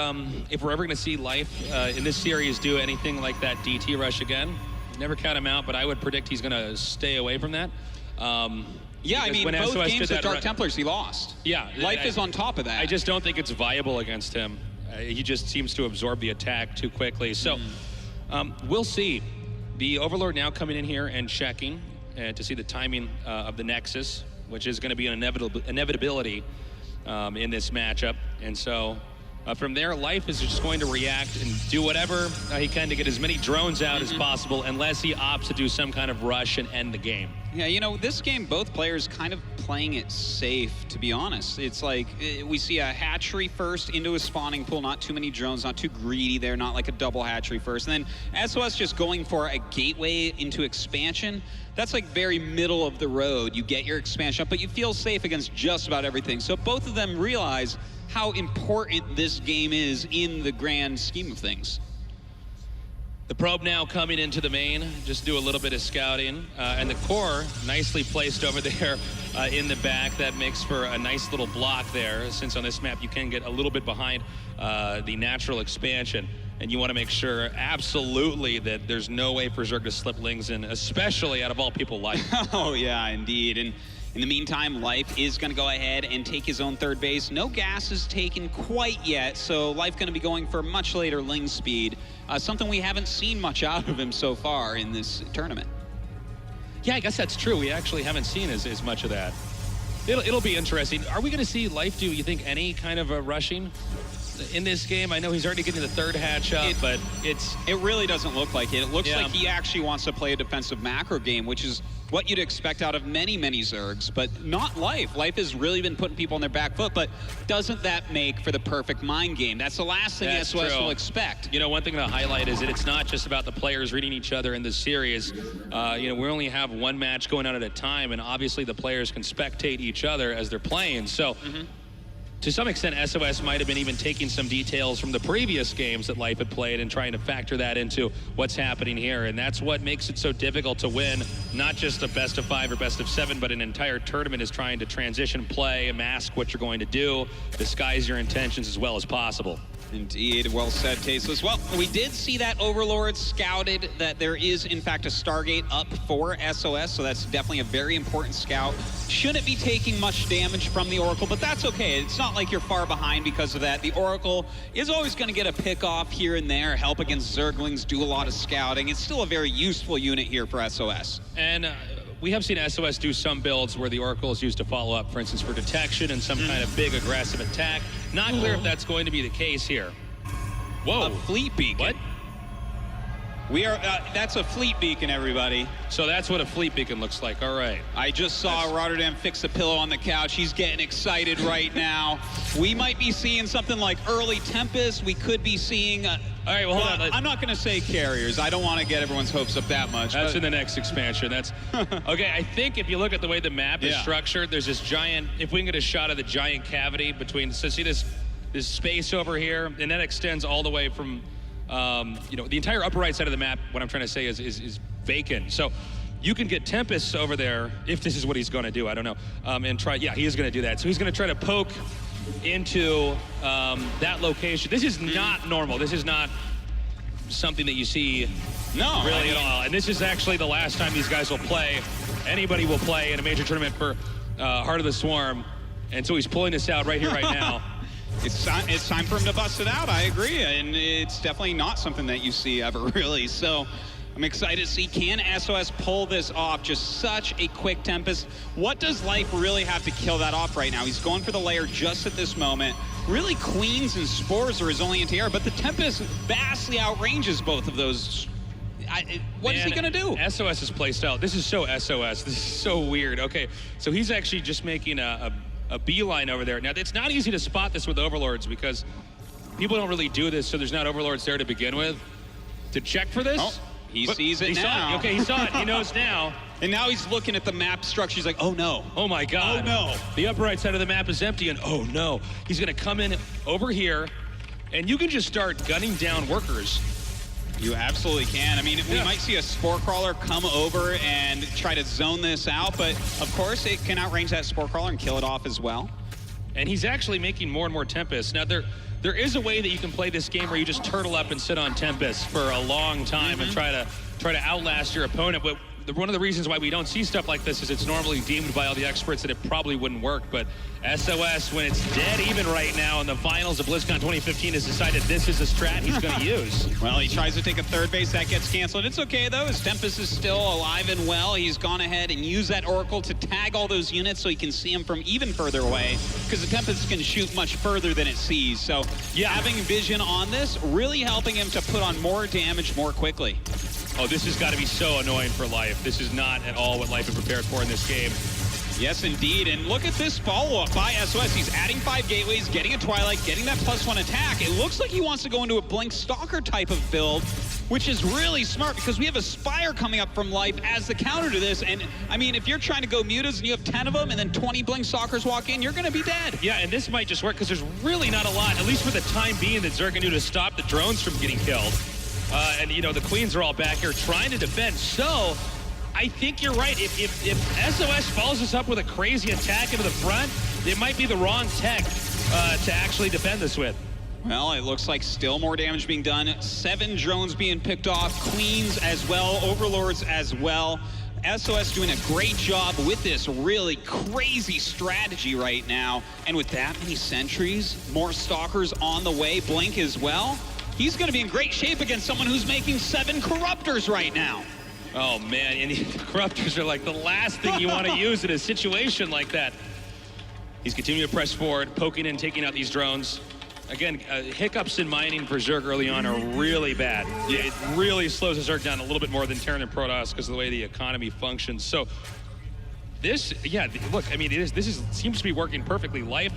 if we're ever going to see Life in this series do anything like that DT rush again. Never count him out, but I would predict he's going to stay away from that. Yeah, I mean, both games with Dark Templars, he lost. Yeah. Life is on top of that. I just don't think it's viable against him. He just seems to absorb the attack too quickly. So we'll see. The Overlord now coming in here and checking to see the timing of the Nexus, which is going to be an inevitability in this matchup. And so from there, Life is just going to react and do whatever he can to get as many drones out as possible, unless he opts to do some kind of rush and end the game. Yeah, you know, this game, both players kind of playing it safe, to be honest. It's like we see a hatchery first into a spawning pool, not too many drones, not too greedy there, not like a double hatchery first. And then SOS just going for a gateway into expansion. That's like very middle of the road. You get your expansion up, but you feel safe against just about everything. So both of them realize how important this game is in the grand scheme of things. The probe now coming into the main, just do a little bit of scouting. And the core nicely placed over there in the back. That makes for a nice little block there, since on this map you can get a little bit behind the natural expansion. And you want to make sure absolutely that there's no way for Zerg to slip Lings in, especially out of all people, Life. Oh yeah, indeed. And in the meantime, Life is going to go ahead and take his own third base. No gas is taken quite yet, so Life going to be going for much later Ling speed. Something we haven't seen much out of him so far in this tournament. Yeah, I guess that's true. We actually haven't seen as much of that. It'll be interesting. Are we going to see Life do, you think, any kind of a rushing in this game? I know he's already getting the third hatch up, but it really doesn't look like it. It looks like he actually wants to play a defensive macro game, which is what you'd expect out of many, many Zergs, but not Life. Life has really been putting people on their back foot, but doesn't that make for the perfect mind game? That's the last thing SOS will expect. You know, one thing to highlight is that it's not just about the players reading each other in this series. You know, we only have one match going on at a time, and obviously the players can spectate each other as they're playing. So to some extent, SOS might have been even taking some details from the previous games that Life had played and trying to factor that into what's happening here. And that's what makes it so difficult to win, not just a best of 5 or best of 7, but an entire tournament is trying to transition play, mask what you're going to do, disguise your intentions as well as possible. Indeed, well said, Tasteless. Well, we did see that Overlord scouted that there is, in fact, a Stargate up for SOS, so that's definitely a very important scout. Shouldn't be taking much damage from the Oracle, but that's okay. It's not like you're far behind because of that. The Oracle is always going to get a pick off here and there, help against Zerglings, do a lot of scouting. It's still a very useful unit here for SOS. And we have seen SOS do some builds where the Oracle is used to follow up, for instance, for detection and some kind of big aggressive attack. Not clear if that's going to be the case here. Whoa. A fleet beacon. What? We are, that's a fleet beacon, everybody. So that's what a fleet beacon looks like. All right. I just saw Rotterdam fix a pillow on the couch. He's getting excited right now. We might be seeing something like early Tempest. We could be seeing... all right, well, hold on. I'm not going to say carriers. I don't want to get everyone's hopes up that much. That's in the next expansion. That's okay. I think if you look at the way the map is structured, there's this giant, if we can get a shot of the giant cavity between, so see this space over here, and that extends all the way from, you know, the entire upper right side of the map, what I'm trying to say is vacant. So you can get Tempests over there, if this is what he's going to do, I don't know, and try, yeah, he is going to do that. So he's going to try to poke into that location. This is not normal. This is not something that you see really at all. And this is actually the last time these guys will play. Anybody will play in a major tournament for Heart of the Swarm. And so he's pulling this out right here, right now. It's time for him to bust it out, I agree. And it's definitely not something that you see ever, really. So I'm excited to see, can SOS pull this off? Just such a quick Tempest. What does Life really have to kill that off right now? He's going for the lair just at this moment. Really, Queens and Spores are his only anti-air, but the Tempest vastly outranges both of those. What is he going to do? SOS is placed out. This is so SOS. This is so weird. Okay, so he's actually just making a beeline over there. Now, it's not easy to spot this with Overlords because people don't really do this, so there's not Overlords there to begin with. To check for this? Oh, he sees it now. Saw it. Okay, he saw it. He knows now. And now he's looking at the map structure. He's like, oh, no. Oh, my God. Oh, no. The upper right side of the map is empty, and oh, no. He's going to come in over here, and you can just start gunning down workers. You absolutely can. I mean, we might see a Spore Crawler come over and try to zone this out, but of course it can outrange that Spore Crawler and kill it off as well. And he's actually making more and more Tempests. Now, there is a way that you can play this game where you just turtle up and sit on Tempest for a long time and try to outlast your opponent. But one of the reasons why we don't see stuff like this is it's normally deemed by all the experts that it probably wouldn't work. But SOS, when it's dead even right now in the finals of BlizzCon 2015, has decided this is a strat he's going to use. Well, he tries to take a third base. That gets canceled. It's okay, though. His Tempest is still alive and well. He's gone ahead and used that Oracle to tag all those units so he can see them from even further away, because the Tempest can shoot much further than it sees. So having vision on this, really helping him to put on more damage more quickly. Oh, this has got to be so annoying for Life. This is not at all what Life is prepared for in this game. Yes, indeed. And look at this follow-up by SOS. He's adding 5 gateways, getting a Twilight, getting that +1 attack. It looks like he wants to go into a Blink Stalker type of build, which is really smart because we have a Spire coming up from Life as the counter to this. And, I mean, if you're trying to go Mutas and you have 10 of them and then 20 Blink Stalkers walk in, you're going to be dead. Yeah, and this might just work because there's really not a lot, at least for the time being, that Zerg can do to stop the drones from getting killed. And, you know, the Queens are all back here trying to defend. So I think you're right. If SOS follows us up with a crazy attack into the front, it might be the wrong tech to actually defend this with. Well, it looks like still more damage being done. 7 drones being picked off. Queens as well. Overlords as well. SOS doing a great job with this really crazy strategy right now. And with that many sentries, more stalkers on the way, Blink as well. He's going to be in great shape against someone who's making 7 Corruptors right now. Oh, man, and the Corruptors are like the last thing you want to use in a situation like that. He's continuing to press forward, poking and taking out these drones. Again, hiccups in mining for Zerg early on are really bad. It really slows the Zerg down a little bit more than Terran and Protoss because of the way the economy functions. So this, look, I mean, seems to be working perfectly. Life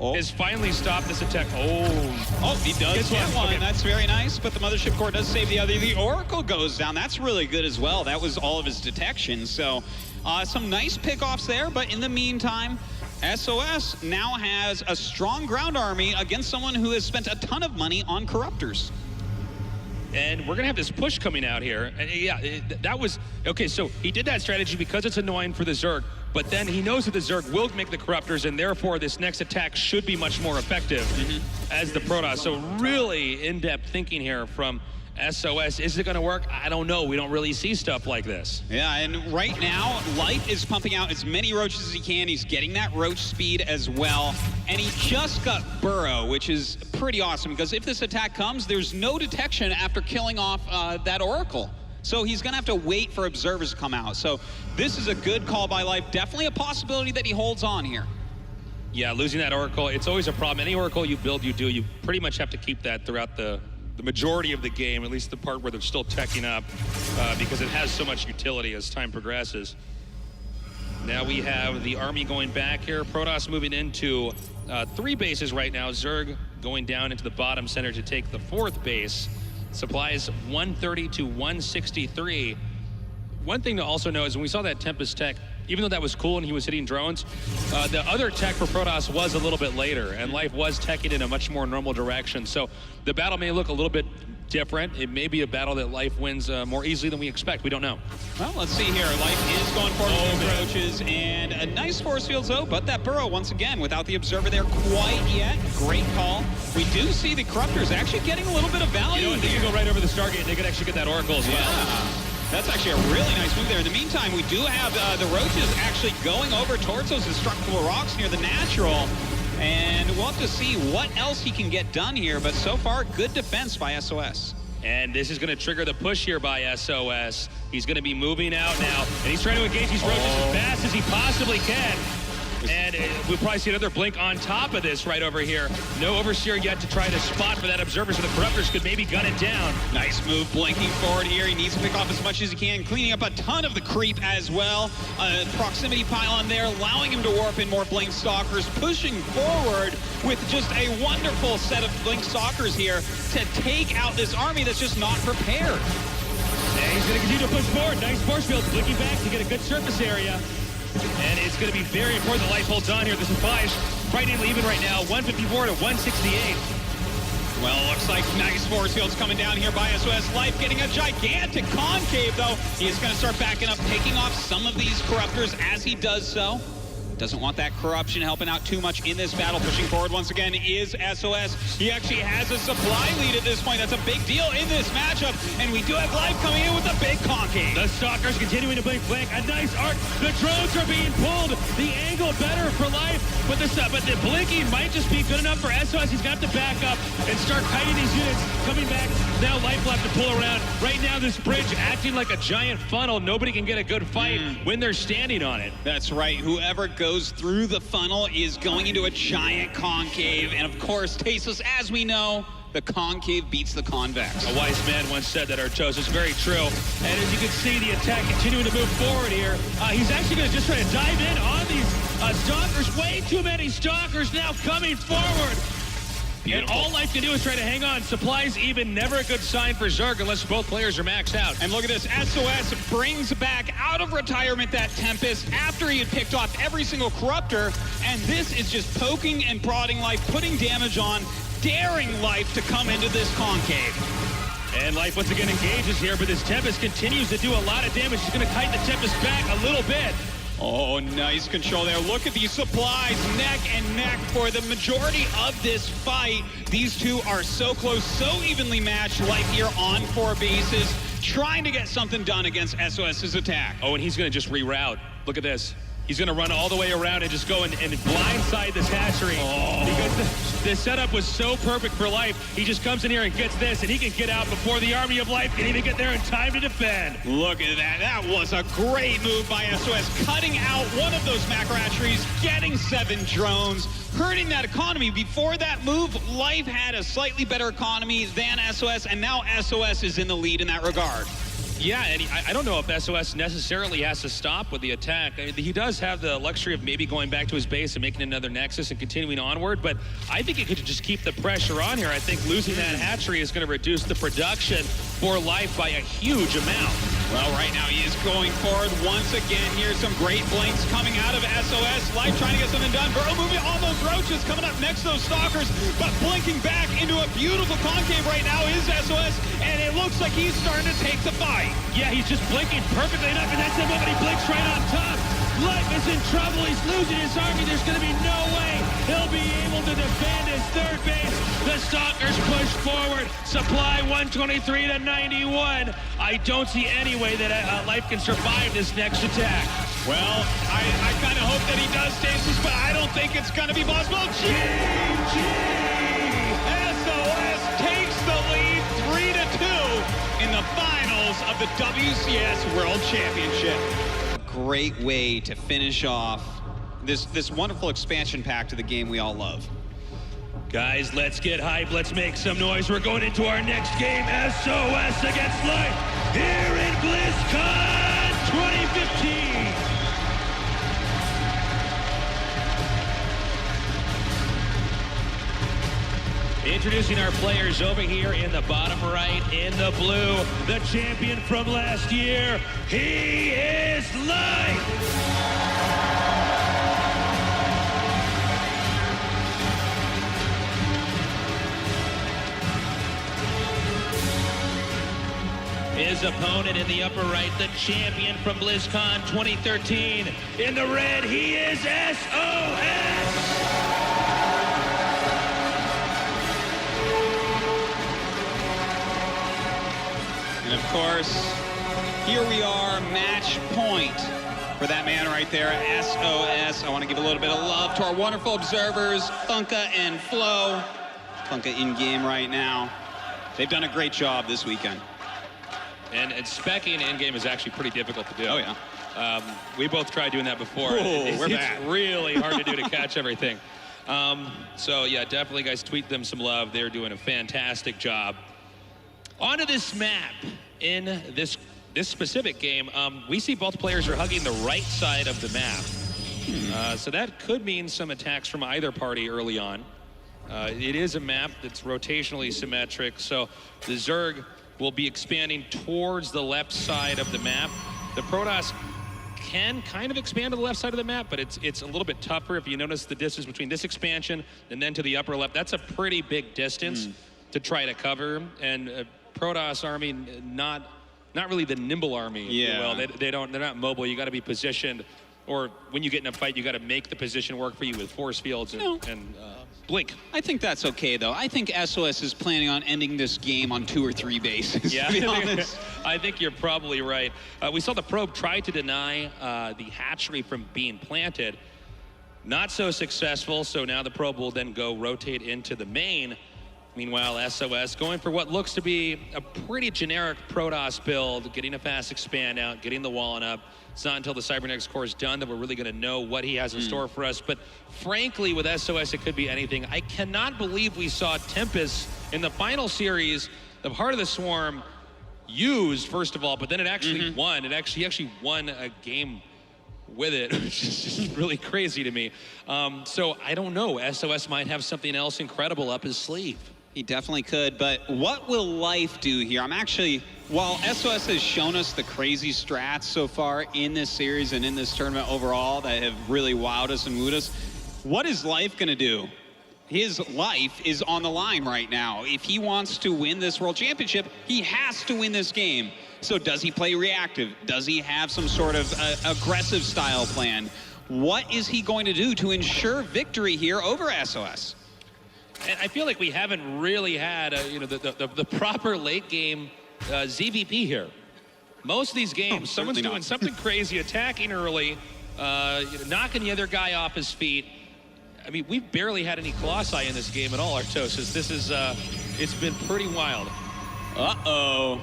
has finally stopped this attack. Oh, he does get one. Okay. That's very nice, but the Mothership Core does save the other. The Oracle goes down. That's really good as well. That was all of his detection. So some nice pickoffs there, but in the meantime, SOS now has a strong ground army against someone who has spent a ton of money on Corruptors. And we're going to have this push coming out here. And that was, okay, so he did that strategy because it's annoying for the Zerg, but then he knows that the Zerg will make the Corruptors, and therefore this next attack should be much more effective as the Protoss. So really in-depth thinking here from SOS. Is it going to work? I don't know. We don't really see stuff like this. Yeah, and right now, Life is pumping out as many roaches as he can. He's getting that roach speed as well. And he just got Burrow, which is pretty awesome, because if this attack comes, there's no detection after killing off that Oracle. So he's going to have to wait for observers to come out. So this is a good call by Life. Definitely a possibility that he holds on here. Yeah, losing that Oracle, it's always a problem. Any Oracle you build, you pretty much have to keep that throughout the majority of the game, at least the part where they're still teching up, because it has so much utility as time progresses. Now we have the army going back here. Protoss moving into 3 bases right now. Zerg going down into the bottom center to take the 4th base. Supplies 130 to 163. One thing to also know is when we saw that Tempest tech, even though that was cool and he was hitting drones, the other tech for Protoss was a little bit later, and Life was teching in a much more normal direction. So the battle may look a little bit different. It may be a battle that Life wins more easily than we expect. We don't know. Well, let's see here. Life is going for the approaches, and a nice force field, though, but that burrow, once again, without the observer there quite yet. Great call. We do see the Corruptors actually getting a little bit of value. You know what, they could go right over the Stargate, and they could actually get that Oracle as well. Yeah. That's actually a really nice move there. In the meantime, we do have the Roaches actually going over towards those destructible rocks near the natural. And we'll have to see what else he can get done here. But so far, good defense by SOS. And this is going to trigger the push here by SOS. He's going to be moving out now. And he's trying to engage these Roaches as fast as he possibly can. And we'll probably see another blink on top of this right over here. No Overseer yet to try to spot for that observer, so the Corruptors could maybe gun it down. Nice move, blinking forward here. He needs to pick off as much as he can, cleaning up a ton of the creep as well. Proximity pylon there, allowing him to warp in more Blink Stalkers, pushing forward with just a wonderful set of Blink Stalkers here to take out this army that's just not prepared. And he's going to continue to push forward. Nice force field, blinking back to get a good surface area. And it's going to be very important that Life holds on here. The supply is frighteningly even right now, 154 to 168. Well, looks like nice force fields coming down here by SOS. Life getting a gigantic concave, though. He is going to start backing up, taking off some of these Corruptors as he does so. Doesn't want that corruption helping out too much in this battle. Pushing forward once again is SOS. He actually has a supply lead at this point. That's a big deal in this matchup. And we do have Life coming in with a big concave. The Stalkers continuing to blink flank. A nice arc. The drones are being pulled. The angle better for Life. But the blinking might just be good enough for SOS. He's got to back up and start kiting these units. Coming back. Now Life will have to pull around. Right now this bridge acting like a giant funnel. Nobody can get a good fight when they're standing on it. That's right. Whoever goes through the funnel is going into a giant concave. And of course, Tasteless, as we know, the concave beats the convex. A wise man once said that, Artos. It's very true. And as you can see, the attack continuing to move forward here. He's actually going to just try to dive in on these Stalkers. Way too many Stalkers now coming forward. Beautiful. And all Life can do is try to hang on. Supplies even, never a good sign for Zerg unless both players are maxed out. And look at this, SOS brings back out of retirement that Tempest after he had picked off every single Corruptor. And this is just poking and prodding Life, putting damage on, daring Life to come into this concave. And Life once again engages here, but this Tempest continues to do a lot of damage. He's going to kite the Tempest back a little bit. Oh, nice control there. Look at these supplies, neck and neck for the majority of this fight. These two are so close, so evenly matched. Life here on 4 bases, trying to get something done against SOS's attack. Oh, and he's going to just reroute. Look at this. He's going to run all the way around and just go and blindside this hatchery. Because the setup was so perfect for Life. He just comes in here and gets this, and he can get out before the army of Life can even get there in time to defend. Look at that. That was a great move by SOS. Cutting out one of those macro hatcheries, getting 7 drones, hurting that economy. Before that move, Life had a slightly better economy than SOS, and now SOS is in the lead in that regard. Yeah, and I don't know if SOS necessarily has to stop with the attack. I mean, he does have the luxury of maybe going back to his base and making another Nexus and continuing onward, but I think he could just keep the pressure on here. I think losing that hatchery is going to reduce the production for Life by a huge amount. Well, right now he is going forward once again. Here's some great blinks coming out of SOS. Life trying to get something done. Burrow moving on those Roaches, coming up next to those Stalkers, but blinking back into a beautiful concave right now is SOS, and it looks like he's starting to take the fight. Yeah, he's just blinking perfectly enough, and that's the moment he blinks right on top. Life is in trouble. He's losing his army. There's going to be no way he'll be able to defend his 3rd base. The Stalkers push forward. Supply 123 to 91. I don't see any way that Life can survive this next attack. Well, I kind of hope that he does, Stasis, but I don't think it's going to be possible. GG! SOS takes the lead 3-2 in the finals of the WCS World Championship. Great way to finish off this wonderful expansion pack to the game we all love. Guys, let's get hype. Let's make some noise. We're going into our next game, SOS against Life, here in BlizzCon 2015. Introducing our players over here in the bottom right, in the blue, the champion from last year. He is Life. His opponent in the upper right, the champion from BlizzCon 2013. In the red, he is SOS. And of course, here we are, match point for that man right there, SOS. I want to give a little bit of love to our wonderful observers, Funka and Flo. Funka in game right now. They've done a great job this weekend. And speccing in-game is actually pretty difficult to do. Oh, yeah. We both tried doing that before. It's really hard to do to catch everything. So, yeah, definitely, guys, tweet them some love. They're doing a fantastic job. Onto this map. In this specific game, we see both players are hugging the right side of the map. So that could mean some attacks from either party early on. It is a map that's rotationally symmetric, so the Zerg will be expanding towards the left side of the map. The Protoss can kind of expand to the left side of the map, but it's a little bit tougher. If you notice the distance between this expansion and then to the upper left, that's a pretty big distance to try to cover. And Protoss army, not really the nimble army. Yeah. Well, they're not mobile. You got to be positioned, or when you get in a fight, you got to make the position work for you with force fields and blink. I think that's okay, though. I think SOS is planning on ending this game on 2 or 3 bases, yeah, to be honest. I think you're probably right. We saw the probe try to deny the hatchery from being planted. Not so successful, so now the probe will then go rotate into the main. Meanwhile, SOS going for what looks to be a pretty generic Protoss build, getting a fast expand out, getting the walling up. It's not until the Cybernetics core is done that we're really going to know what he has in store for us. But frankly, with SOS, it could be anything. I cannot believe we saw Tempest in the final series of Heart of the Swarm used, first of all, but then it actually won. He actually won a game with it, which is just really crazy to me. So I don't know. SOS might have something else incredible up his sleeve. He definitely could, but what will Life do here? While SOS has shown us the crazy strats so far in this series and in this tournament overall that have really wowed us and wooed us, what is Life gonna do? His life is on the line right now. If he wants to win this World Championship, he has to win this game. So does he play reactive? Does he have some sort of aggressive style plan? What is he going to do to ensure victory here over SOS? And I feel like we haven't really had the proper late game ZVP here. Most of these games, someone's doing something crazy, attacking early, knocking the other guy off his feet. I mean, we've barely had any Colossi in this game at all, Artosis. This is, it's been pretty wild. Uh-oh.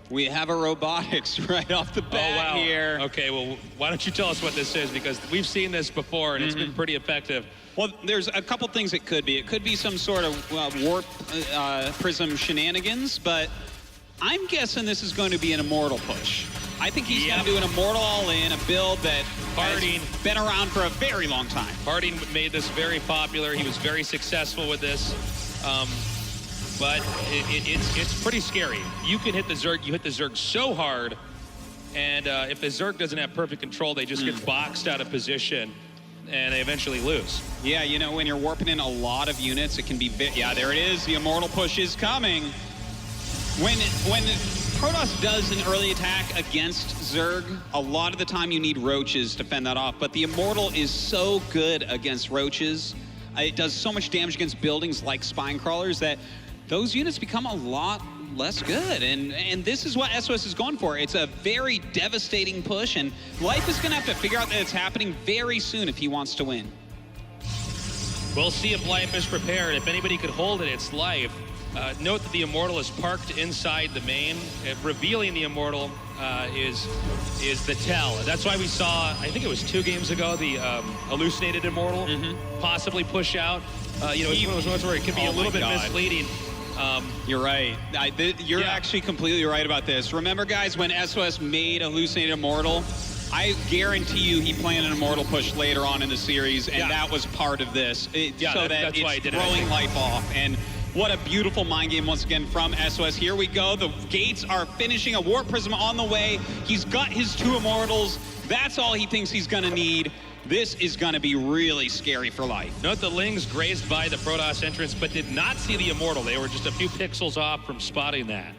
We have a robotics right off the bat here. Okay, well, why don't you tell us what this is? Because we've seen this before, and it's been pretty effective. Well, there's a couple things it could be. It could be some sort of warp prism shenanigans, but I'm guessing this is going to be an Immortal push. I think he's going to do an Immortal all-in, a build that has been around for a very long time. Harding made this very popular. He was very successful with this. But it's pretty scary. You can hit the Zerg, you hit the Zerg so hard, and if the Zerg doesn't have perfect control, they just get boxed out of position, and they eventually lose. Yeah, you know, when you're warping in a lot of units, it can be, yeah, there it is, the Immortal push is coming. When Protoss does an early attack against Zerg, a lot of the time you need Roaches to fend that off, but the Immortal is so good against Roaches. It does so much damage against buildings like Spine Crawlers that those units become a lot less good. And this is what SOS is going for. It's a very devastating push, and Life is going to have to figure out that it's happening very soon if he wants to win. We'll see if Life is prepared. If anybody could hold it, it's Life. Note that the Immortal is parked inside the main. Revealing the Immortal is the tell. That's why we saw, I think it was 2 games ago, the hallucinated Immortal possibly push out. You know, it's one of those ones where it can be a little bit misleading. You're right. You're actually completely right about this. Remember, guys, when S0s made hallucinated Immortal, I guarantee you he planned an Immortal push later on in the series, and that was part of this. So that it's throwing life off. And what a beautiful mind game once again from S0s. Here we go. The gates are finishing. A Warp Prism on the way. He's got his 2 Immortals. That's all he thinks he's going to need. This is going to be really scary for life. Note the Lings grazed by the Protoss entrance, but did not see the Immortal. They were just a few pixels off from spotting that.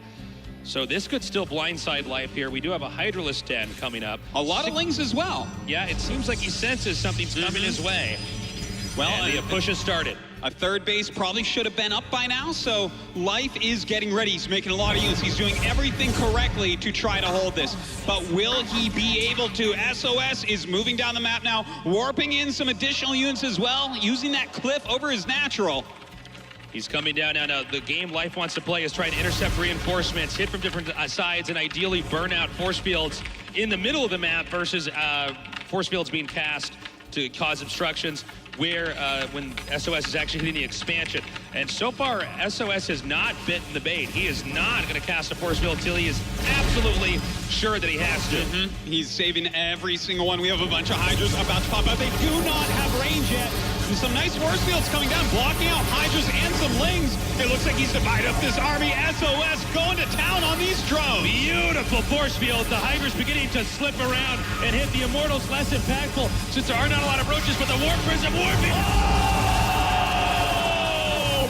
So this could still blindside life here. We do have a Hydralisk 10 coming up. A lot of Lings as well. Yeah, it seems like he senses something's coming his way. Well, and the push has started. A third base probably should have been up by now, so Life is getting ready. He's making a lot of units. He's doing everything correctly to try to hold this. But will he be able to? S0s is moving down the map now, warping in some additional units as well, using that cliff over his natural. He's coming down now. Now, the game Life wants to play is trying to intercept reinforcements, hit from different sides, and ideally burn out force fields in the middle of the map versus force fields being cast to cause obstructions, where when S0s is actually hitting the expansion. And so far, S0s has not bitten the bait. He is not going to cast a force field until he is absolutely sure that he has to. He's saving every single one. We have a bunch of Hydras about to pop out. They do not have range yet. And some nice force fields coming down, blocking out Hydras and some Lings. It looks like he's divided up this army. S0s going to town on these drones. Beautiful force field. The Hydra's beginning to slip around and hit the Immortals less impactful since there are not a lot of roaches, but the Warp Prism warping. Oh!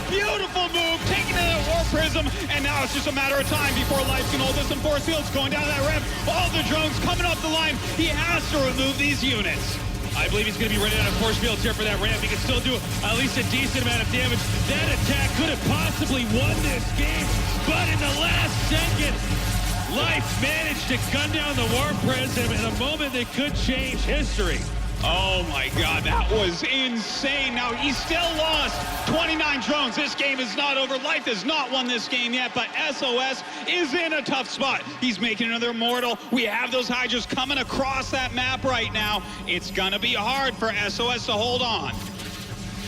Beautiful move, taking to that Warp Prism, and now it's just a matter of time before Life can hold this. Some force fields going down that ramp. All the drones coming up the line. He has to remove these units. I believe he's going to be running out of force fields here for that ramp. He can still do at least a decent amount of damage. That attack could have possibly won this game, but in the last second, Life managed to gun down the Warp Prism in a moment that could change history. Oh my God, that was insane. Now, he's still lost 29 drones. This game is not over. Life has not won this game yet, but S0s is in a tough spot. He's making another Immortal. We have those Hydras coming across that map right now. It's gonna be hard for S0s to hold on.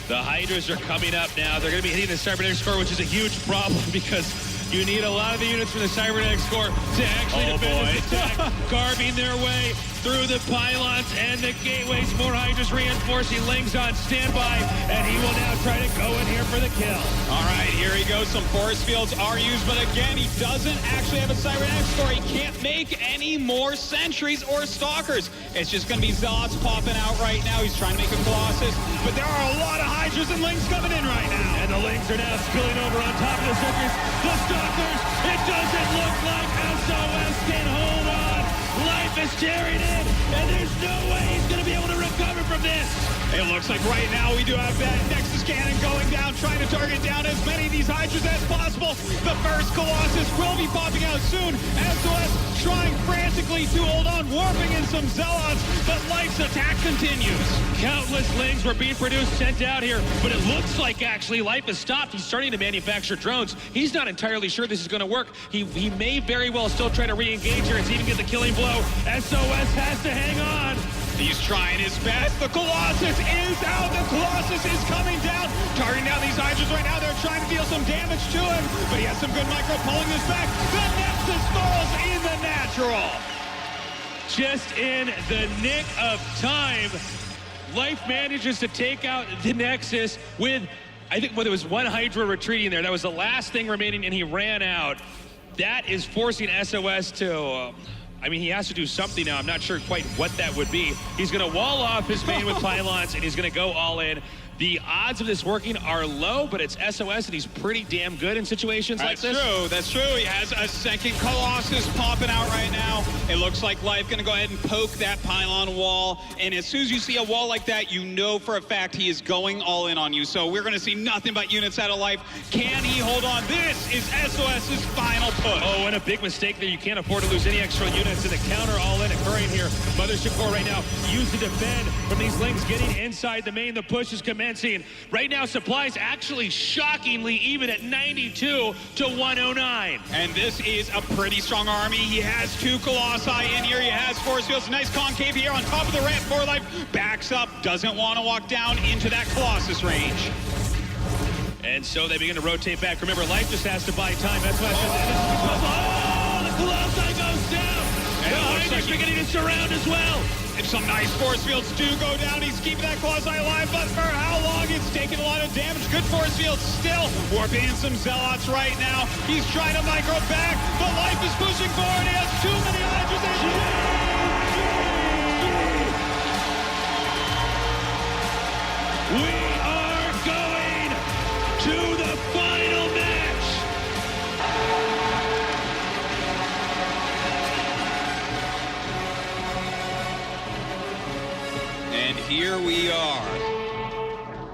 The Hydras are coming up now. They're gonna be hitting the Cybernetics core, which is a huge problem because you need a lot of the units from the Cybernetics core to actually defend this attack, carving their way through the pylons and the gateways. More Hydras reinforcing. Lings on standby, and he will now try to go in here for the kill. All right, here he goes. Some force fields are used, but again, he doesn't actually have a Cybernetics core. He can't make any more sentries or stalkers. It's just going to be Zealots popping out right now. He's trying to make a Colossus, but there are a lot of Hydras and Lings coming in right now. And the Lings are now spilling over on top of the sentries. The stalkers, it doesn't look like S0s can hold on. Life is tearing in, and there's no way he's going to be able to recover from this. It looks like right now we do have that Nexus cannon going down, trying to target down as many of these Hydras as possible. The first Colossus will be popping out soon. S0s trying frantically to hold on, warping in some Zealots, but Life's attack continues. Countless Lings were being produced, sent out here, but it looks like actually Life has stopped. He's starting to manufacture drones. He's not entirely sure this is going to work. He may very well still try to re-engage here and even get the killing blow. S0s has to hang on. He's trying his best. The Colossus is out. The Colossus is coming down. Targeting down these Hydras right now. They're trying to deal some damage to him, but he has some good micro pulling this back. The Nexus falls in the natural. Just in the nick of time, Life manages to take out the Nexus with, I think, there was one Hydra retreating there. That was the last thing remaining, and he ran out. That is forcing S0s to... I mean, he has to do something now. I'm not sure quite what that would be. He's going to wall off his main with pylons, and he's going to go all in. The odds of this working are low, but it's S0s, and he's pretty damn good in situations like this. That's true. That's true. He has a second Colossus popping out right now. It looks like Life going to go ahead and poke that pylon wall. And as soon as you see a wall like that, you know for a fact he is going all in on you. So we're going to see nothing but units out of Life. Can he hold on? This is S0s's final push. Oh, and a big mistake there. You can't afford to lose any extra units. And the counter all in occurring here. Mothership Core right now used to defend from these Lings getting inside the main. The push is commanded commencing. Right now, supplies actually shockingly even at 92 to 109. And this is a pretty strong army. He has 2 Colossi in here. He has force fields. Nice concave here on top of the ramp for life. Backs up, doesn't want to walk down into that Colossus range. And so they begin to rotate back. Remember, life just has to buy time. That's why I said, oh, the Colossi goes down. And the Hydra's beginning to surround as well. And some nice force fields do go down. He's keeping that Colossi alive, but for how long? It's taking a lot of damage. Good force fields still. Warping in some Zealots right now. He's trying to micro back. The life is pushing forward. He has too many Hydras. We are going to the final match. And here we are.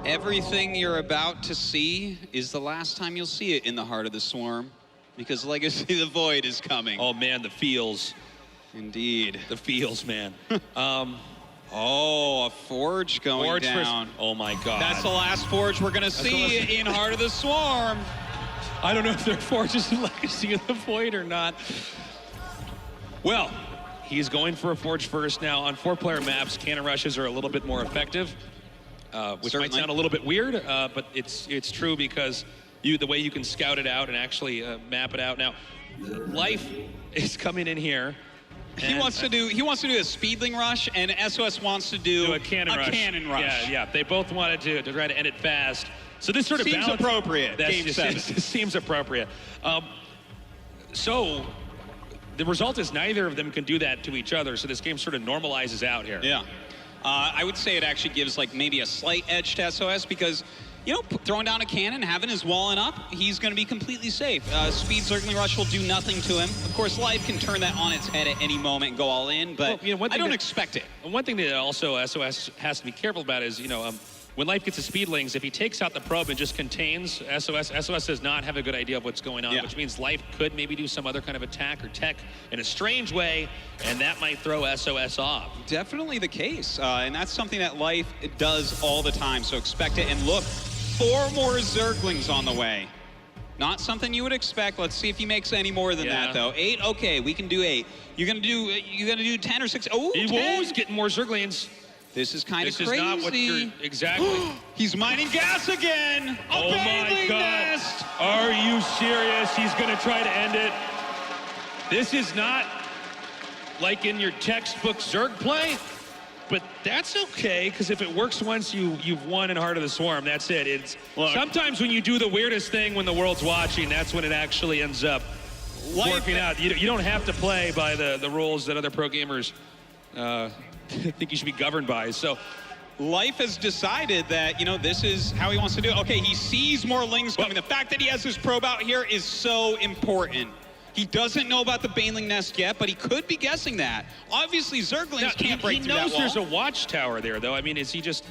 Everything you're about to see is the last time you'll see it in the heart of the Swarm, because Legacy of the Void is coming. Oh man, the feels. Indeed. The feels, man. Oh, a Forge going down. Oh my God. That's the last Forge we're gonna see in Heart of the Swarm. I don't know if they're Forges in Legacy of the Void or not. Well, he's going for a Forge first. Now, on 4-player maps, cannon rushes are a little bit more effective, which might sound a little bit weird, but it's true because the way you can scout it out and actually map it out. Now, Life is coming in here. He wants to do a speedling rush, and SOS wants to do a cannon rush. Yeah. They both wanted to try to end it fast. So this sort of seems appropriate. Game 7. This seems appropriate. So the result is neither of them can do that to each other. So this game sort of normalizes out here. Yeah. I would say it actually gives like maybe a slight edge to SOS because, you know, throwing down a cannon, having his walling up, he's going to be completely safe. Speed Zergling Rush will do nothing to him. Of course, Life can turn that on its head at any moment and go all in, but well, you know, I don't expect it. One thing that also SOS has to be careful about is, you know, when Life gets his speedlings, if he takes out the probe and just contains SOS does not have a good idea of what's going on, which means Life could maybe do some other kind of attack or tech in a strange way, and that might throw SOS off. Definitely the case, and that's something that Life does all the time, so expect it. And look, 4 more Zerglings on the way. Not something you would expect. Let's see if he makes any more than that, though. 8, okay, we can do 8. You're gonna do 10 or 6. Oh, 10. He's getting more Zerglings. This is kind of crazy. This is not what you're exactly. He's mining gas again. Oh my God! Nest. Are you serious? He's gonna try to end it. This is not like in your textbook Zerg play. But that's okay, because if it works once, you've won in Heart of the Swarm. That's it. It's sometimes when you do the weirdest thing when the world's watching, that's when it actually ends up working out. You don't have to play by the rules that other pro gamers think you should be governed by. So Life has decided that, you know, this is how he wants to do it. Okay, he sees more Lings coming. The fact that he has his probe out here is so important. He doesn't know about the Baneling Nest yet, but he could be guessing that. Obviously, Zerglings can't break through that wall. He knows there's a watchtower there, though. I mean, is he just,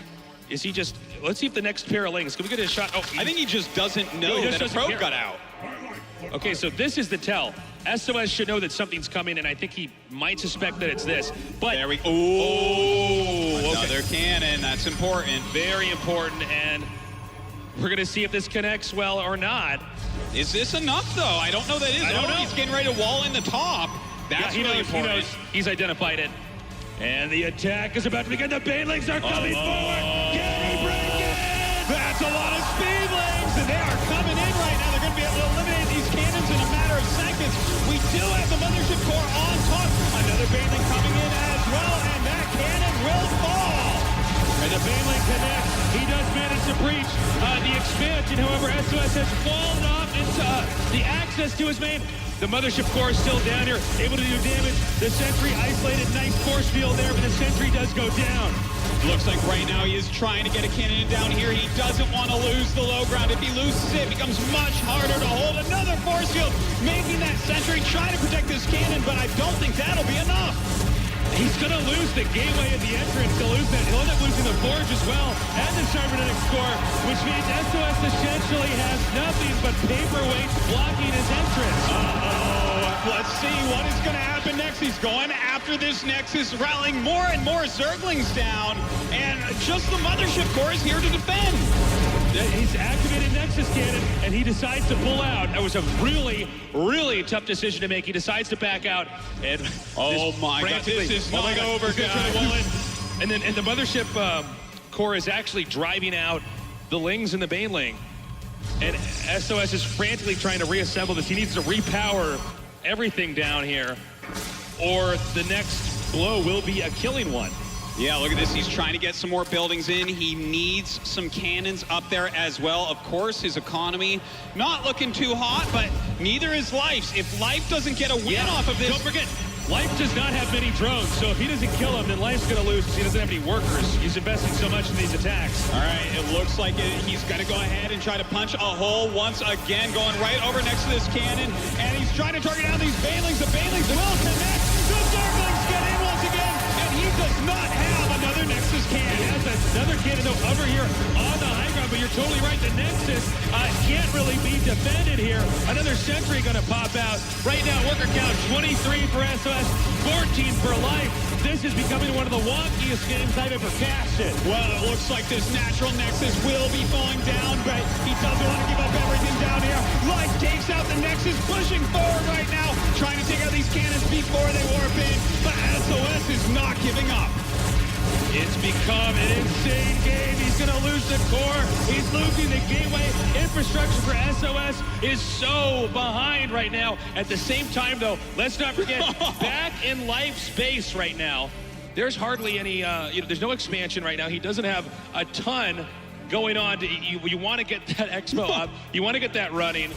let's see if the next pair of Lings, can we get a shot? Oh, I think he just doesn't know that a probe got out. Okay, so this is the tell. SOS should know that something's coming, and I think he might suspect that it's this. But there we go. Oh, another cannon. That's important. Very important, and we're going to see if this connects well or not. Is this enough, though? I don't know that is. I don't know. He's getting ready to wall in the top. That's really important. He knows. He's identified it. And the attack is about to begin. The Banelings are coming forward. Can he break it? That's a lot of speedlings, and they are coming in right now. They're going to be able to eliminate these cannons in a matter of seconds. We do have the Mothership Core on top. Another Baneling coming in as well, and that cannon will fall. And the Baneling connects. He does manage to breach the expansion. However, SOS has fallen off into the access to his main. The Mothership Core is still down here, able to do damage. The Sentry isolated, nice force field there, but the Sentry does go down. Looks like right now he is trying to get a cannon down here. He doesn't want to lose the low ground. If he loses it, it becomes much harder to hold. Another force field, making that Sentry trying to protect this cannon, but I don't think that'll be enough. He's going to lose the gateway at the entrance. He'll end up losing the Forge as well, and the Cybernetics Core, which means SOS essentially has nothing but paperweights blocking his entrance. Uh-oh. Let's see what is going to happen next. He's going after this Nexus, rallying more and more Zerglings down, and just the Mothership Core is here to defend. He's activated Nexus Cannon, and he decides to pull out. That was a really, really tough decision to make. He decides to back out, and oh my God, this is not over, guys. And the Mothership Core is actually driving out the Lings and the Baneling. And SOS is frantically trying to reassemble this. He needs to repower everything down here, or the next blow will be a killing one. Yeah, look at this. He's trying to get some more buildings in. He needs some cannons up there as well. Of course, his economy not looking too hot, but neither is Life's. If Life doesn't get a win off of this... Don't forget, Life does not have many drones, so if he doesn't kill him, then Life's going to lose because he doesn't have any workers. He's investing so much in these attacks. All right, it looks like he's going to go ahead and try to punch a hole once again, going right over next to this cannon, and he's trying to target down these Banelings. The Banelings will connect. The Zerglings get in once again, and he does not have another Nexus cannon. He has another cannon over here on the high ground, but you're totally right. The Nexus can't really be defended here. Another sentry going to pop out. Right now, worker count 23 for SOS, 14 for Life. This is becoming one of the wonkiest games I've ever casted. Well, it looks like this natural Nexus will be falling down, but he doesn't want to give up everything down here. Life takes out the Nexus, pushing forward right now, trying to take out these cannons before they warp in, but SOS is not giving up. It's become an insane game. He's going to lose the core. He's losing the gateway. Infrastructure for SOS is so behind right now. At the same time, though, let's not forget, back in Life's base right now, there's hardly any, there's no expansion right now. He doesn't have a ton going on. You want to get that expo up. You want to get that running.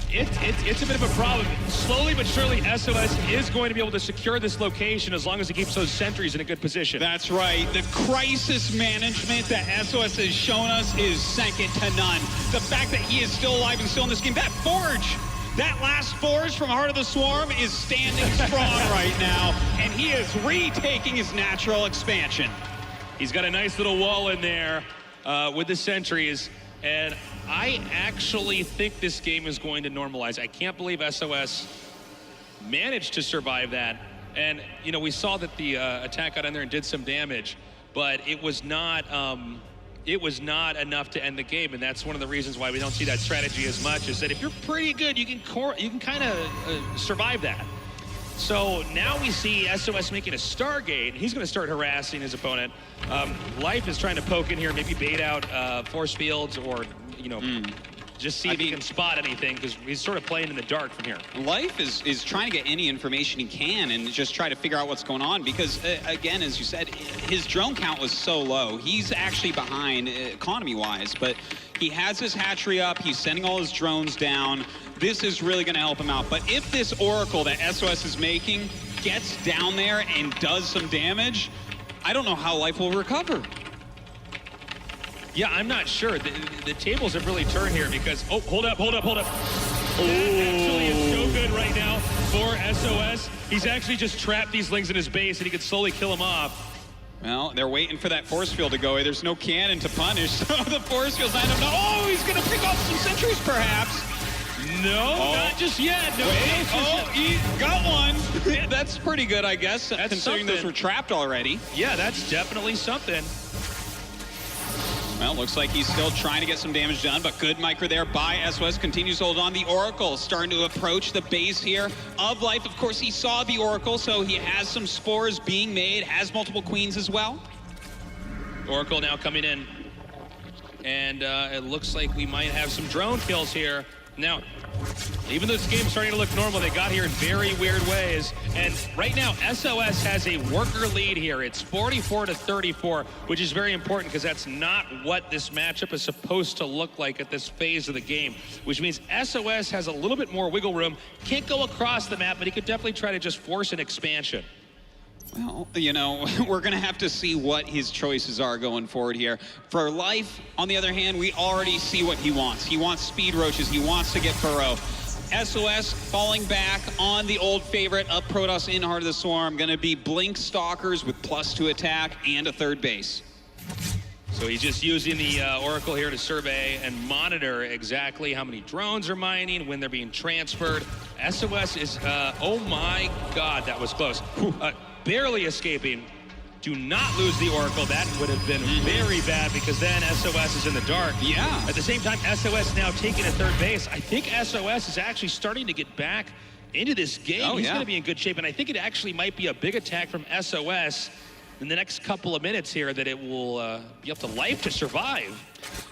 It's a bit of a problem. Slowly but surely, SOS is going to be able to secure this location as long as he keeps those sentries in a good position. That's right. The crisis management that SOS has shown us is second to none. The fact that he is still alive and still in this game, that Forge, that last Forge from Heart of the Swarm is standing strong right now, and he is retaking his natural expansion. He's got a nice little wall in there with the sentries, and I actually think this game is going to normalize. I can't believe SOS managed to survive that. And, you know, we saw that the attack got in there and did some damage, but it was not enough to end the game. And that's one of the reasons why we don't see that strategy as much, is that if you're pretty good, you can kind of survive that. So now we see SOS making a Stargate. He's going to start harassing his opponent. Life is trying to poke in here, maybe bait out force fields, or just see if he can spot anything, because he's sort of playing in the dark from here. Life is trying to get any information he can and just try to figure out what's going on, because again, as you said, his drone count was so low. He's actually behind economy-wise, but he has his hatchery up. He's sending all his drones down. This is really going to help him out. But if this Oracle that SOS is making gets down there and does some damage, I don't know how Life will recover. Yeah, I'm not sure. The tables have really turned here, because, oh, hold up. That actually is so good right now for SOS. He's actually just trapped these Lings in his base, and he could slowly kill them off. Well, they're waiting for that force field to go away. There's no cannon to punish, so the force field's not enough. Oh, he's going to pick off some sentries, perhaps. No, not just yet. No, he got one. That's pretty good, I guess, that's considering those were trapped already. Yeah, that's definitely something. Well, looks like he's still trying to get some damage done, but good micro there by SOS. Continues to hold on. The Oracle starting to approach the base here of Life. Of course, he saw the Oracle, so he has some spores being made, has multiple queens as well. Oracle now coming in. And it looks like we might have some drone kills here. Now, even though this game's starting to look normal, they got here in very weird ways. And right now, SOS has a worker lead here. It's 44-34, which is very important, because that's not what this matchup is supposed to look like at this phase of the game, which means SOS has a little bit more wiggle room. Can't go across the map, but he could definitely try to just force an expansion. Well, you know, we're going to have to see what his choices are going forward here. For Life, on the other hand, we already see what he wants. He wants speed roaches. He wants to get burrow. SOS falling back on the old favorite of Protoss in Heart of the Swarm. Going to be Blink Stalkers with +2 attack and a third base. So he's just using the Oracle here to survey and monitor exactly how many drones are mining, when they're being transferred. SOS is, oh my God, that was close. Barely escaping. Do not lose the Oracle. That would have been very bad because then SOS is in the dark. Yeah. At the same time, SOS now taking a third base. I think SOS is actually starting to get back into this game. Oh, He's yeah. going to be in good shape, and I think it actually might be a big attack from SOS in the next couple of minutes here that it will be up to Life to survive.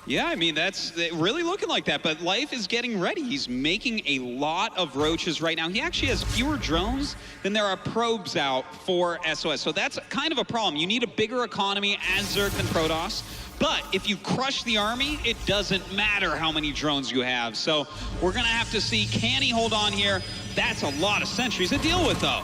Yeah, I mean, that's really looking like that, but Life is getting ready. He's making a lot of roaches right now. He actually has fewer drones than there are probes out for SOS, so that's kind of a problem. You need a bigger economy as Zerg than Protoss, but if you crush the army, it doesn't matter how many drones you have. So we're gonna have to see, can he hold on here? That's a lot of sentries to deal with, though.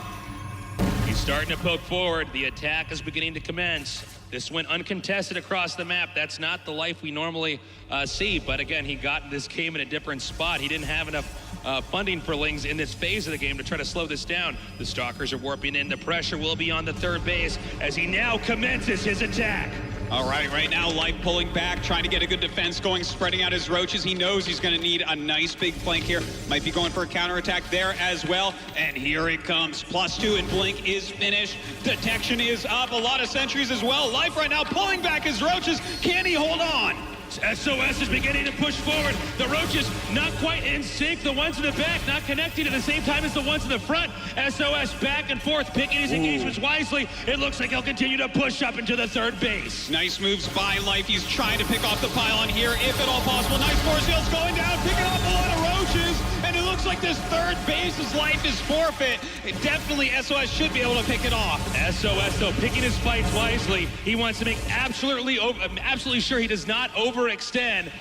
He's starting to poke forward. The attack is beginning to commence. This went uncontested across the map. That's not the Life we normally see. But again, he got this game in a different spot. He didn't have enough funding for Lings in this phase of the game to try to slow this down. The Stalkers are warping in. The pressure will be on the third base as he now commences his attack. All right now Life pulling back, trying to get a good defense going, spreading out his roaches. He knows he's going to need a nice big flank here. Might be going for a counterattack there as well. And here it comes. +2 and Blink is finished. Detection is up. A lot of sentries as well. Life right now pulling back his roaches. Can he hold on? SOS is beginning to push forward. The roaches not quite in sync. The ones in the back not connecting at the same time as the ones in the front. SOS back and forth, picking his engagements wisely. It looks like he'll continue to push up into the third base. Nice moves by Life. He's trying to pick off the pylon here, if at all possible. Nice force fields going down, picking off a lot of roaches. And it looks like this third base's life is forfeit. Definitely SOS should be able to pick it off. SOS, though, picking his fights wisely. He wants to make absolutely sure he does not overextend.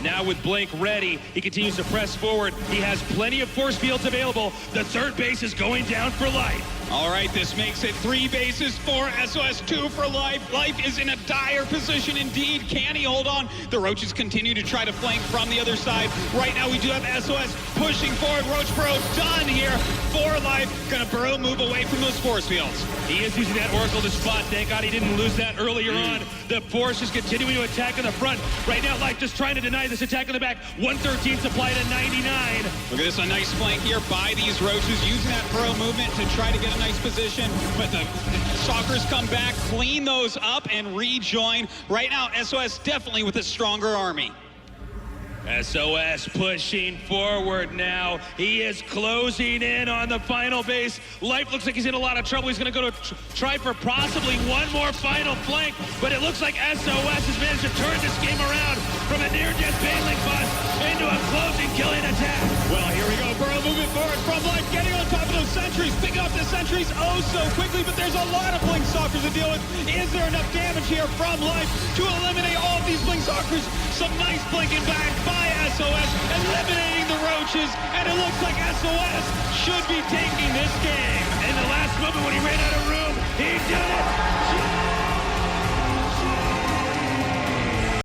Now with Blink ready, he continues to press forward. He has plenty of force fields available. The third base is going down for Life. All right, this makes it 3 bases for SOS, 2 for Life. Life is in a dire position indeed. Can he hold on? The Roaches continue to try to flank from the other side. Right now we do have SOS pushing forward. Roach Burrow done here for Life. Gonna Burrow move away from those force fields. He is using that Oracle to spot. Thank God he didn't lose that earlier on. The force is continuing to attack in the front. Right now Life just trying to deny this attack in the back. 113 supply to 99. Look at this, a nice flank here by these Roaches, using that Burrow movement to try to get a nice position. But the Stalkers come back, clean those up, and rejoin. Right now, SOS definitely with a stronger army. SOS pushing forward now. He is closing in on the final base. Life looks like he's in a lot of trouble. He's going to go to try for possibly one more final flank, but it looks like SOS has managed to turn this game around from a near-death Baneling bust into a closing killing attack. Well, here we go. Burrow moving forward from Life, getting on top of those sentries, picking up the sentries oh so quickly, but there's a lot of Blink Stalkers to deal with. Is there enough damage here from Life to eliminate all of these Blink Stalkers? Some nice blinking back by SOS, eliminating the Roaches, and it looks like SOS should be taking this game. In the last moment when he ran out of room,